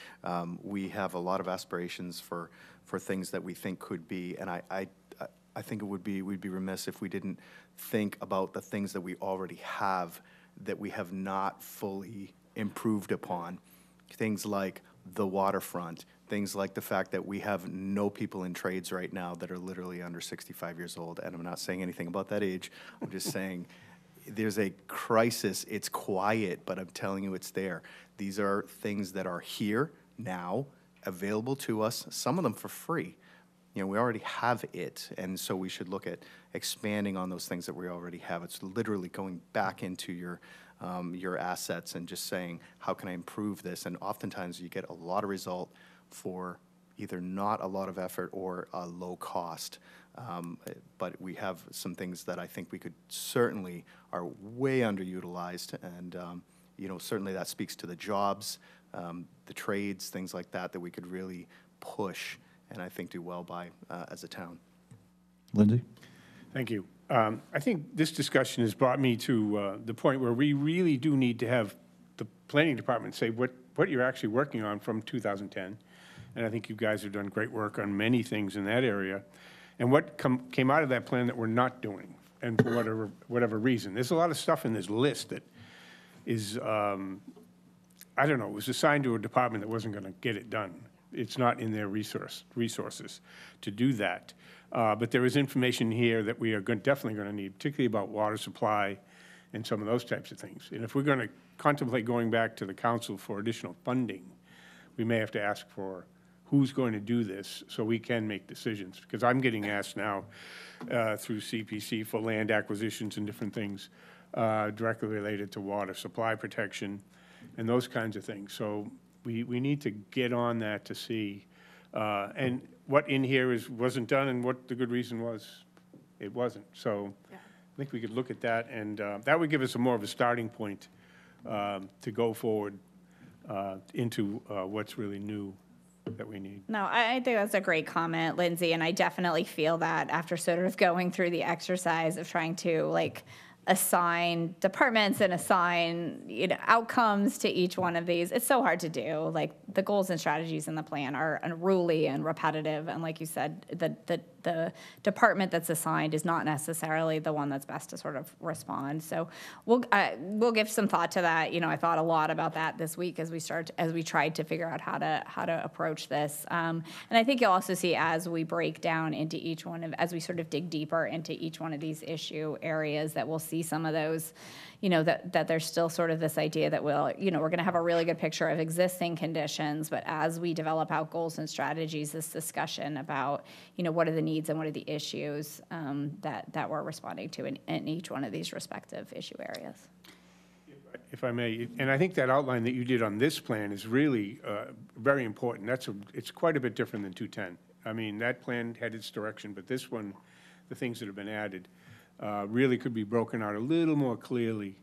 we have a lot of aspirations for things that we think could be, and I think we'd be remiss if we didn't think about the things that we already have that we have not fully improved upon. Things like the waterfront, things like the fact that we have no people in trades right now that are literally under 65 years old. And I'm not saying anything about that age. I'm just saying there's a crisis. It's quiet, but I'm telling you it's there. These are things that are here now, available to us, some of them for free. We already have it, and so we should look at expanding on those things that we already have. It's literally going back into your assets and just saying, how can I improve this? And oftentimes you get a lot of result for either not a lot of effort or a low cost. But we have some things that I think we could certainly are way underutilized, and certainly that speaks to the jobs, the trades, things like that we could really push and I think do well by as a town. Lindsay? Thank you. I think this discussion has brought me to the point where we really do need to have the planning department say what you're actually working on from 2010. And I think you guys have done great work on many things in that area. And what came out of that plan that we're not doing, and for whatever reason. There's a lot of stuff in this list that is, I don't know, it was assigned to a department that wasn't going to get it done. it's not in their resources to do that. But there is information here that we are definitely going to need, particularly about water supply and some of those types of things. And if we're going to contemplate going back to the council for additional funding, we may have to ask for who's going to do this so we can make decisions. Because I'm getting asked now through CPC for land acquisitions and different things directly related to water supply protection and those kinds of things. So we need to get on that to see. And what in here wasn't done and what the good reason was, it wasn't. So I think we could look at that, and that would give us more of a starting point to go forward into what's really new that we need. No, I think that's a great comment, Lindsay, and I definitely feel that after sort of going through the exercise of trying to like assign departments and assign, you know, outcomes to each one of these. It's so hard to do. Like the goals and strategies in the plan are unruly and repetitive, and like you said, the department that's assigned is not necessarily the one that's best to sort of respond. So we'll give some thought to that. You know, I thought a lot about that this week as we tried to figure out how to approach this. And I think you'll also see as we break down into each one of, as we sort of dig deeper into each one of these issue areas, that we'll see some of those, you know, that there's still sort of this idea that we're going to have a really good picture of existing conditions, but as we develop out goals and strategies, this discussion about, you know, what are the needs and what are the issues that we're responding to in each one of these respective issue areas. If I may, and I think that outline that you did on this plan is really very important. It's quite a bit different than 210. I mean, that plan had its direction, but this one, the things that have been added, really could be broken out a little more clearly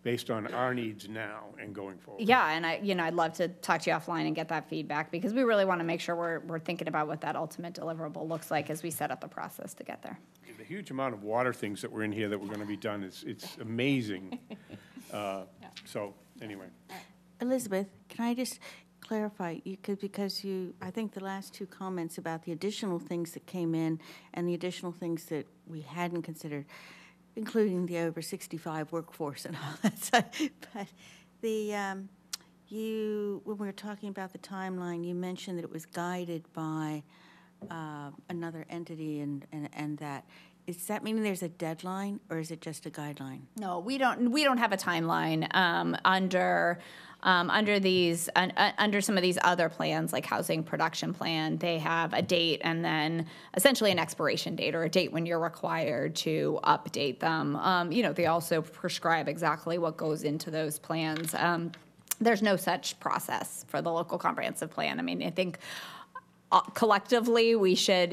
based on our needs now and going forward. Yeah, and I'd love to talk to you offline and get that feedback, because we really want to make sure we're thinking about what that ultimate deliverable looks like as we set up the process to get there. The huge amount of water things that were in here that were going to be done, it's amazing. So anyway. Elizabeth, can I just clarify, because I think the last two comments about the additional things that came in and the additional things that we hadn't considered, including the over 65 workforce and all that stuff. But when we were talking about the timeline, you mentioned that it was guided by another entity and that. Is that meaning there's a deadline, or is it just a guideline? No, we don't have a timeline under some of these other plans, like housing production plan. They have a date and then essentially an expiration date, or a date when you're required to update them. They also prescribe exactly what goes into those plans. There's no such process for the local comprehensive plan. I mean, I think collectively we should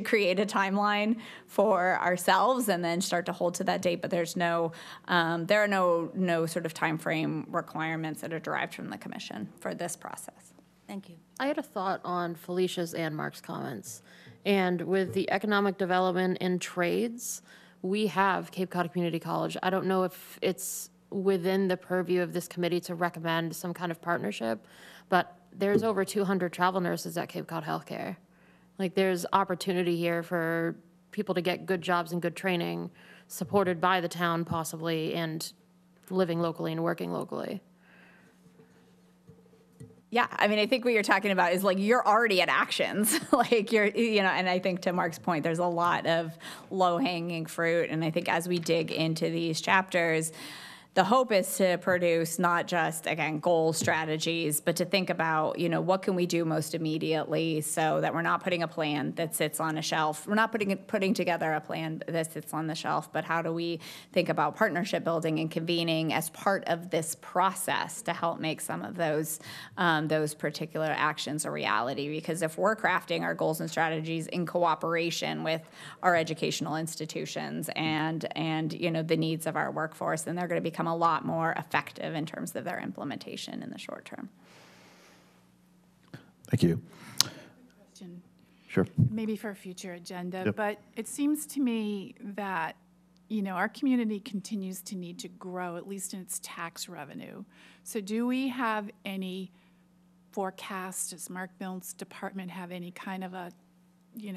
create a timeline for ourselves and then start to hold to that date, but there are no sort of time frame requirements that are derived from the commission for this process. Thank you. I had a thought on Felicia's and Mark's comments. And with the economic development and trades, we have Cape Cod Community College. I don't know if it's within the purview of this committee to recommend some kind of partnership, but there's over 200 travel nurses at Cape Cod Healthcare. Like, there's opportunity here for people to get good jobs and good training, supported by the town possibly, and living locally and working locally. Yeah, I mean, I think what you're talking about is like you're already at actions. Like and I think to Mark's point, there's a lot of low-hanging fruit. And I think as we dig into these chapters, the hope is to produce not just, again, goal strategies, but to think about, what can we do most immediately so that we're not putting a plan that sits on a shelf. We're not putting together a plan that sits on the shelf, but how do we think about partnership building and convening as part of this process to help make some of those particular actions a reality? Because if we're crafting our goals and strategies in cooperation with our educational institutions and the needs of our workforce, then they're going to become a lot more effective in terms of their implementation in the short term. Thank you. Question. Sure. Maybe for a future agenda, Yep. but it seems to me that, our community continues to need to grow, at least in its tax revenue. So do we have any forecast, does Mark Milne's department have any kind of a,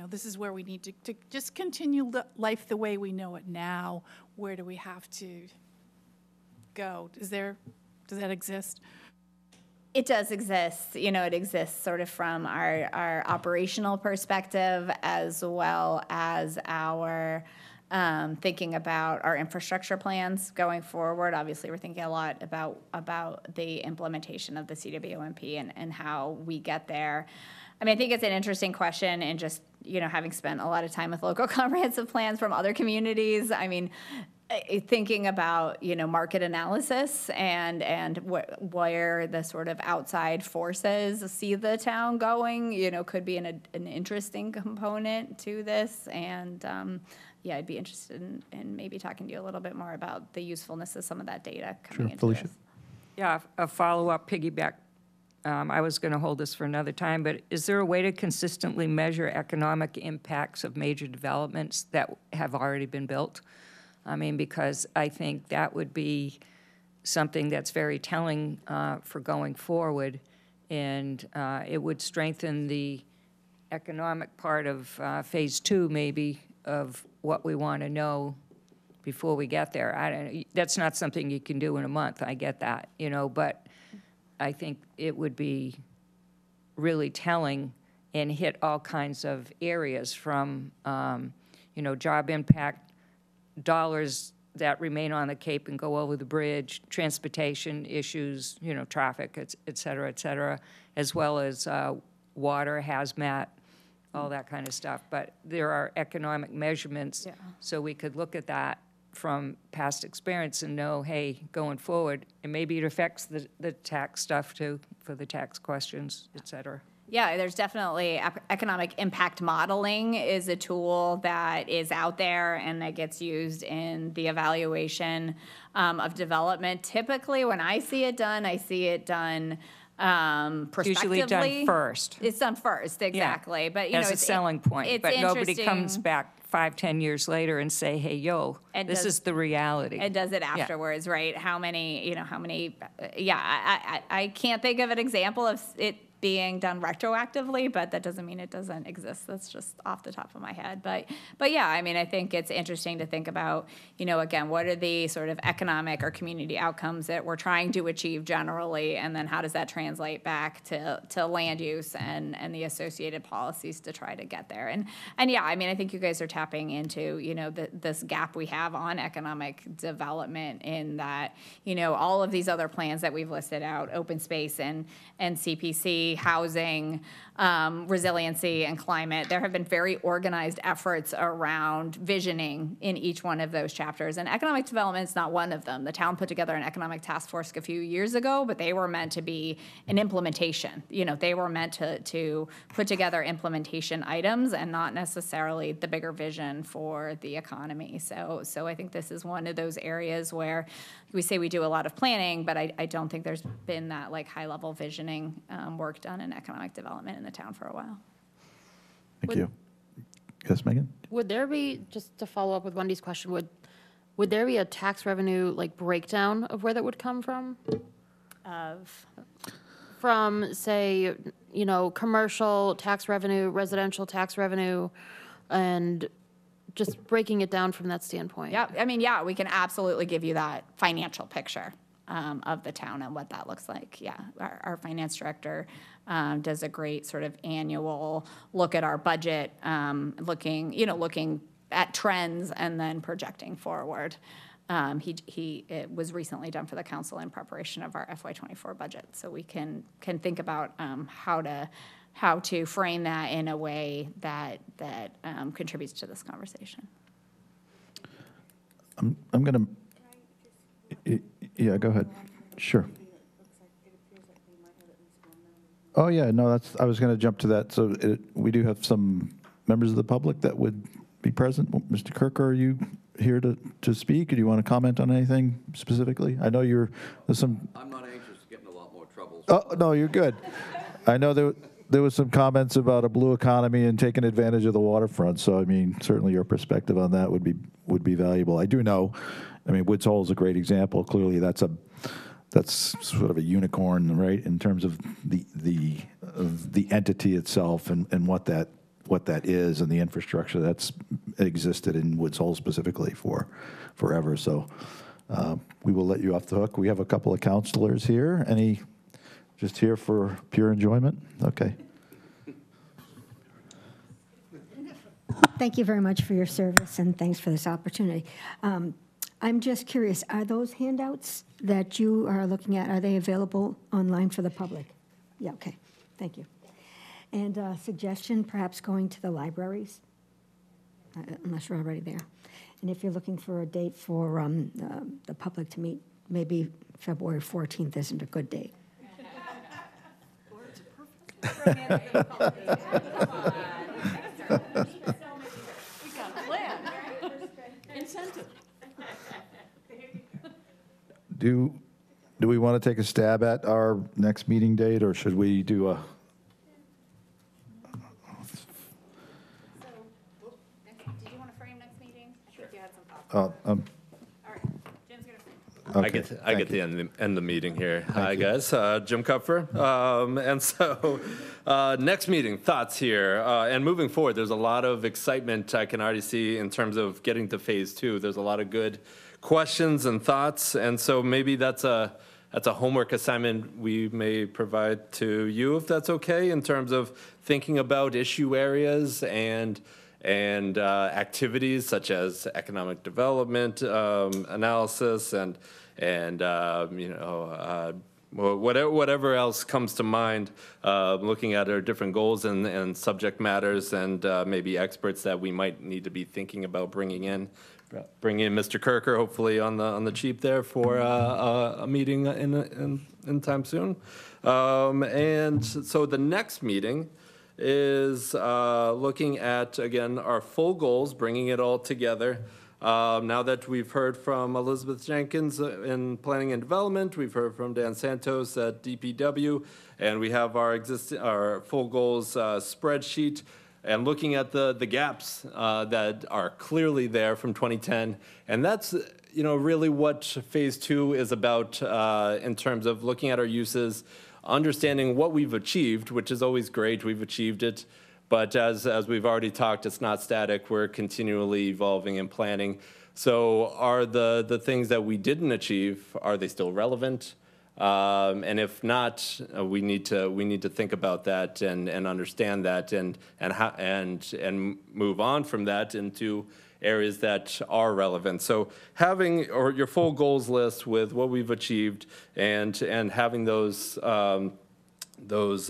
this is where we need to just continue life the way we know it now? Where do we have to go? Does that exist? It does exist. It exists sort of from our operational perspective as well as our thinking about our infrastructure plans going forward. Obviously, we're thinking a lot about the implementation of the CWMP and how we get there. I mean, I think it's an interesting question, and just, having spent a lot of time with local comprehensive plans from other communities, I mean, thinking about, market analysis and where the sort of outside forces see the town going, could be an interesting component to this. And I'd be interested in maybe talking to you a little bit more about the usefulness of some of that data coming into Felicia? this. Yeah, a follow-up piggyback. I was going to hold this for another time, but is there a way to consistently measure economic impacts of major developments that have already been built? I mean, because I think that would be something that's very telling for going forward, and it would strengthen the economic part of Phase 2, maybe, of what we want to know before we get there. That's not something you can do in a month, I get that, but I think it would be really telling and hit all kinds of areas from, job impact, dollars that remain on the Cape and go over the bridge, transportation issues, traffic, et cetera, as well as water, hazmat, all that kind of stuff. But there are economic measurements, so we could look at that from past experience and know, hey, going forward, and maybe it affects the tax stuff too, for the tax questions, et cetera. Yeah, there's definitely economic impact modeling is a tool that is out there and that gets used in the evaluation of development. Typically, when I see it done prospectively. Usually done first. It's done first, exactly. Yeah, but as a selling point. But nobody comes back 5-10 years later and say, hey, this is the reality. It does it afterwards, right? How many, I can't think of an example of it being done retroactively, but that doesn't mean it doesn't exist. That's just off the top of my head. But yeah, I mean, I think it's interesting to think about, again, what are the sort of economic or community outcomes that we're trying to achieve generally, and then how does that translate back to land use and the associated policies to try to get there. And yeah, I mean, I think you guys are tapping into, this gap we have on economic development in that, all of these other plans that we've listed out, open space and CPC, housing, resiliency, and climate, there have been very organized efforts around visioning in each one of those chapters. And economic development is not one of them. The town put together an economic task force a few years ago, but they were meant to be an implementation. They were meant to put together implementation items and not necessarily the bigger vision for the economy. So I think this is one of those areas where we say we do a lot of planning, but I don't think there's been that high-level visioning work done in economic development in the town for a while. Thank you. Yes, Megan? Would there be, just to follow up with Wendy's question, would there be a tax revenue breakdown of where that would come from? From, say, commercial tax revenue, residential tax revenue, and just breaking it down from that standpoint? Yeah, I mean, we can absolutely give you that financial picture of the town and what that looks like. Yeah, our finance director does a great sort of annual look at our budget, looking at trends and then projecting forward. It was recently done for the council in preparation of our FY24 budget, so we can think about how to frame that in a way that contributes to this conversation. I'm going to, yeah, go ahead. Sure. Oh, yeah, no, I was going to jump to that. So we do have some members of the public that would be present. Mr. Kirker, are you here to speak? Or do you want to comment on anything specifically? I know there's some. I'm not anxious to get in a lot more trouble. Oh, no, you're good. I know there was some comments about a blue economy and taking advantage of the waterfront. So, I mean, certainly your perspective on that would be valuable. I do know, I mean, Woods Hole is a great example. Clearly, that's sort of a unicorn, right, in terms of the entity itself and what that is and the infrastructure that's existed in Woods Hole specifically for forever. So we will let you off the hook. We have a couple of counselors here. Any Just here for pure enjoyment? Okay. Thank you very much for your service, and thanks for this opportunity. I'm just curious, are those handouts that you are looking at, are they available online for the public? Yeah, okay, thank you. And suggestion, perhaps going to the libraries, unless you're already there. And if you're looking for a date for the public to meet, maybe February 14th isn't a good date. Do we want to take a stab at our next meeting date, or should we do a? Did you want to frame next meeting? Sure. If you had some thoughts. Uh, um, All right, Jim's going to frame. Okay, I get the end the meeting here. Hi, you. guys. Jim Kupfer. And so, next meeting, thoughts here. And moving forward, there's a lot of excitement I can already see in terms of getting to phase 2. There's a lot of good questions and thoughts. And so maybe that's a homework assignment we may provide to you, if that's okay, in terms of thinking about issue areas and activities such as economic development analysis and whatever else comes to mind, looking at our different goals and subject matters and maybe experts that we might need to be thinking about bringing in Mr. Kirker, hopefully on the cheap there for a meeting in time soon. And so the next meeting is looking at, again, our full goals, bringing it all together. Now that we've heard from Elizabeth Jenkins in Planning and Development, we've heard from Dan Santos at DPW, and we have our full goals spreadsheet, and looking at the gaps that are clearly there from 2010. And that's really what phase 2 is about in terms of looking at our uses, understanding what we've achieved, which is always great. We've achieved it. But as we've already talked, it's not static. We're continually evolving and planning. So are the things that we didn't achieve, are they still relevant? And if not, we need to think about that and understand that and move on from that into areas that are relevant. So having your full goals list with what we've achieved and having those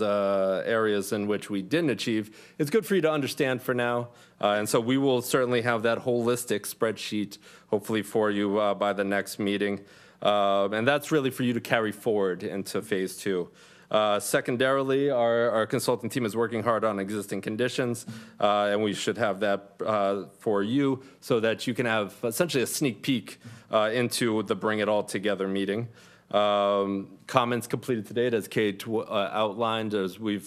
areas in which we didn't achieve, it's good for you to understand for now. And so we will certainly have that holistic spreadsheet, hopefully for you by the next meeting. And that's really for you to carry forward into phase 2. Secondarily, our consulting team is working hard on existing conditions, and we should have that for you so that you can have essentially a sneak peek into the Bring It All Together meeting. Comments completed to date, as Kate outlined, as we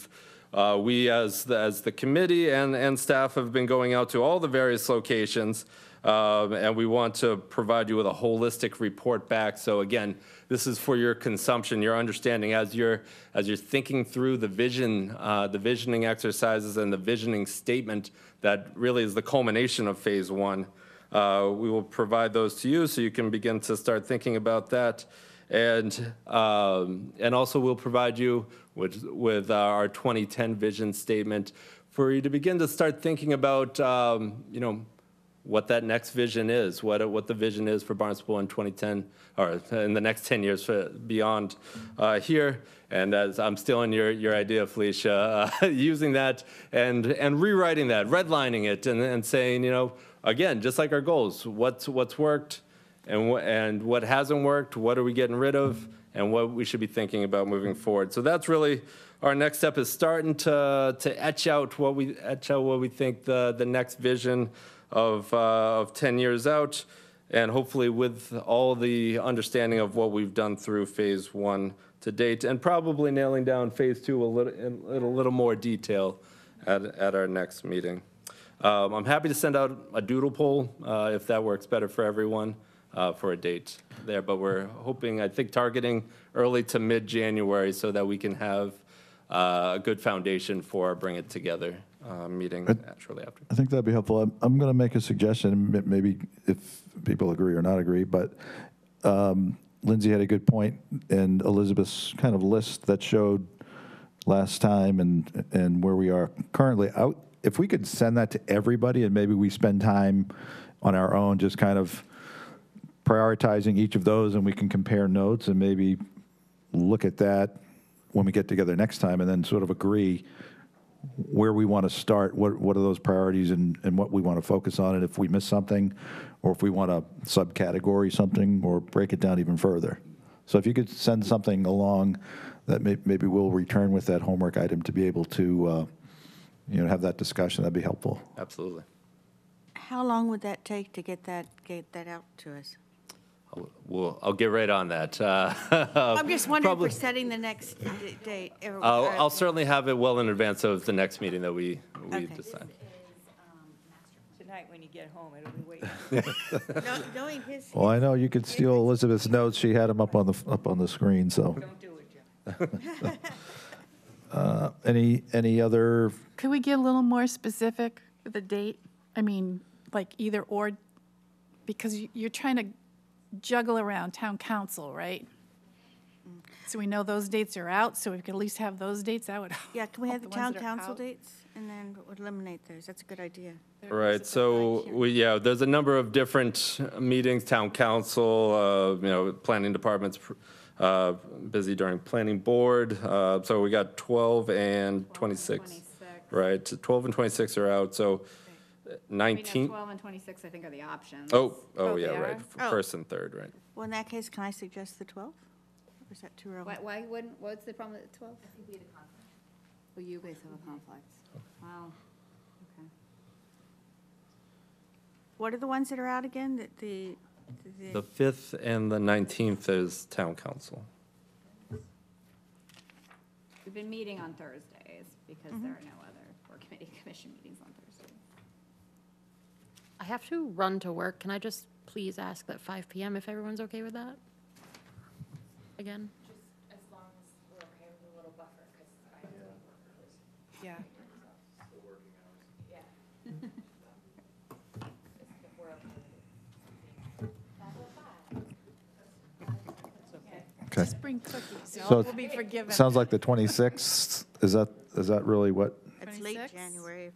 as the committee and staff have been going out to all the various locations, and we want to provide you with a holistic report back. So again, this is for your consumption, your understanding as you're thinking through the visioning exercises and the visioning statement that really is the culmination of phase 1. We will provide those to you so you can begin to start thinking about that. And also we'll provide you with our 2010 vision statement for you to begin to start thinking about, what that next vision is, what the vision is for Barnstable in 2010, or in the next 10 years beyond here. And as I'm stealing your idea, Felicia, using that and rewriting that, redlining it, and saying, again, just like our goals, what's worked, and what hasn't worked, what are we getting rid of, and what we should be thinking about moving forward. So that's really our next step, is starting to etch out what we think the next vision of 10 years out, and hopefully with all the understanding of what we've done through phase 1 to date, and probably nailing down phase 2 in a little more detail at our next meeting. I'm happy to send out a doodle poll if that works better for everyone. For a date there, but we're hoping, I think, targeting early to mid-January so that we can have a good foundation for our Bring It Together meeting shortly after. I think that'd be helpful. I'm going to make a suggestion, maybe if people agree or not agree, but Lindsay had a good point, and Elizabeth's kind of list that showed last time and where we are currently out. If we could send that to everybody and maybe we spend time on our own just kind of prioritizing each of those, and we can compare notes and maybe look at that when we get together next time and then sort of agree where we want to start, what are those priorities and what we want to focus on, and if we miss something or if we want to subcategory something or break it down even further. So if you could send something along that maybe we'll return with that homework item to be able to have that discussion, that'd be helpful. Absolutely. How long would that take to get that out to us? I'll get right on that. I'm just wondering probably- if we're setting the next date. I'll certainly have it well in advance of the next meeting that we Okay. decide. Tonight, when you get home, it'll be waiting. Knowing his. Well, I know you could steal Elizabeth's notes. She had them up on the screen, so. Don't do it, Jim. Any other, Could we get a little more specific with the date? I mean, like either or, because you're trying to juggle around town council, right? So we know those dates are out, so we could at least have those dates out. Yeah, can we have the ones town that are council out. dates and then eliminate those? That's a good idea. Right, so there's a number of different meetings, town council, planning departments, busy during planning board. So we got 12 and 26. Right, 12 and 26 are out, so 19. 12 and 26, I think, are the options. Oh, they yeah, are? right, first and third, right. Well, in that case, can I suggest the 12th? Or is that too early? Why wouldn't, what's the problem with the 12th? I think we had a conflict. Well, you guys have a conflict. Wow, okay. What are the ones that are out again? The The 5th and the 19th is town council. We've been meeting on Thursdays because there are no other board committee commission meetings on Thursdays. I have to run to work. Can I just please ask that 5 PM if everyone's okay with that? Again? Just as long as we're okay with a little buffer, because Yeah. okay. Just bring cookies, So we'll be forgiven. sounds like the 26th, is that really what? It's late 26? January,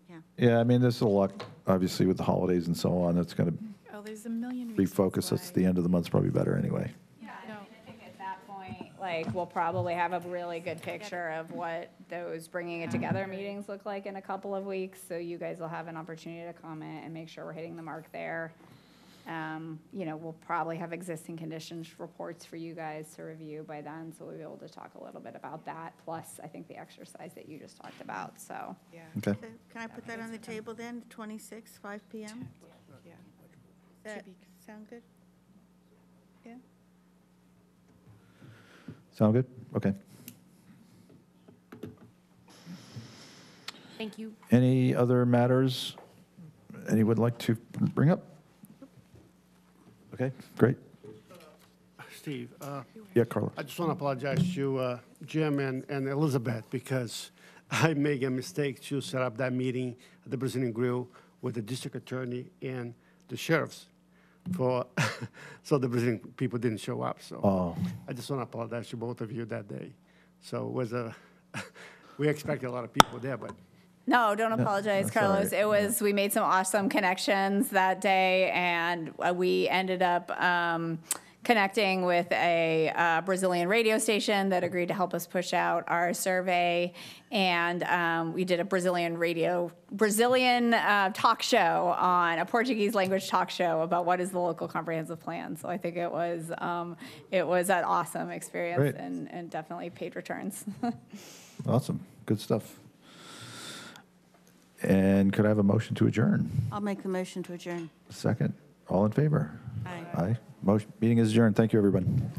yeah. Yeah, I mean, there's a lot, obviously, with the holidays and so on, it's going to Oh, there's a million reasons refocus us. why. The end of the month's probably better anyway. Yeah, I think at that point, like, we'll probably have a really good picture of what those bringing it together meetings look like in a couple of weeks. So you guys will have an opportunity to comment and make sure we're hitting the mark there. We'll probably have existing conditions reports for you guys to review by then, so we'll be able to talk a little bit about that. Plus, I think the exercise that you just talked about, so. Yeah. Okay. So can I put that on the table then, 26, 5 PM? Yeah. Does that be- sound good? Yeah? Sound good? Okay. Thank you. Any other matters anyone would like to bring up? Okay, great. Steve, Yeah, Carlos. I just want to apologize to Jim and Elizabeth because I made a mistake to set up that meeting at the Brazilian Grill with the district attorney and the sheriffs so the Brazilian people didn't show up. So Oh. I just want to apologize to both of you that day. So it was we expected a lot of people there, but No, don't apologize, that's all Carlos. right. We made some awesome connections that day, and we ended up connecting with a Brazilian radio station that agreed to help us push out our survey, and we did a Brazilian talk show on a Portuguese language talk show about what is the local comprehensive plan. So I think it was an awesome experience Great. and definitely paid returns. Awesome, good stuff. And could I have a motion to adjourn? I'll make the motion to adjourn. Second, all in favor? Aye. Aye. Motion, meeting is adjourned. Thank you, everyone.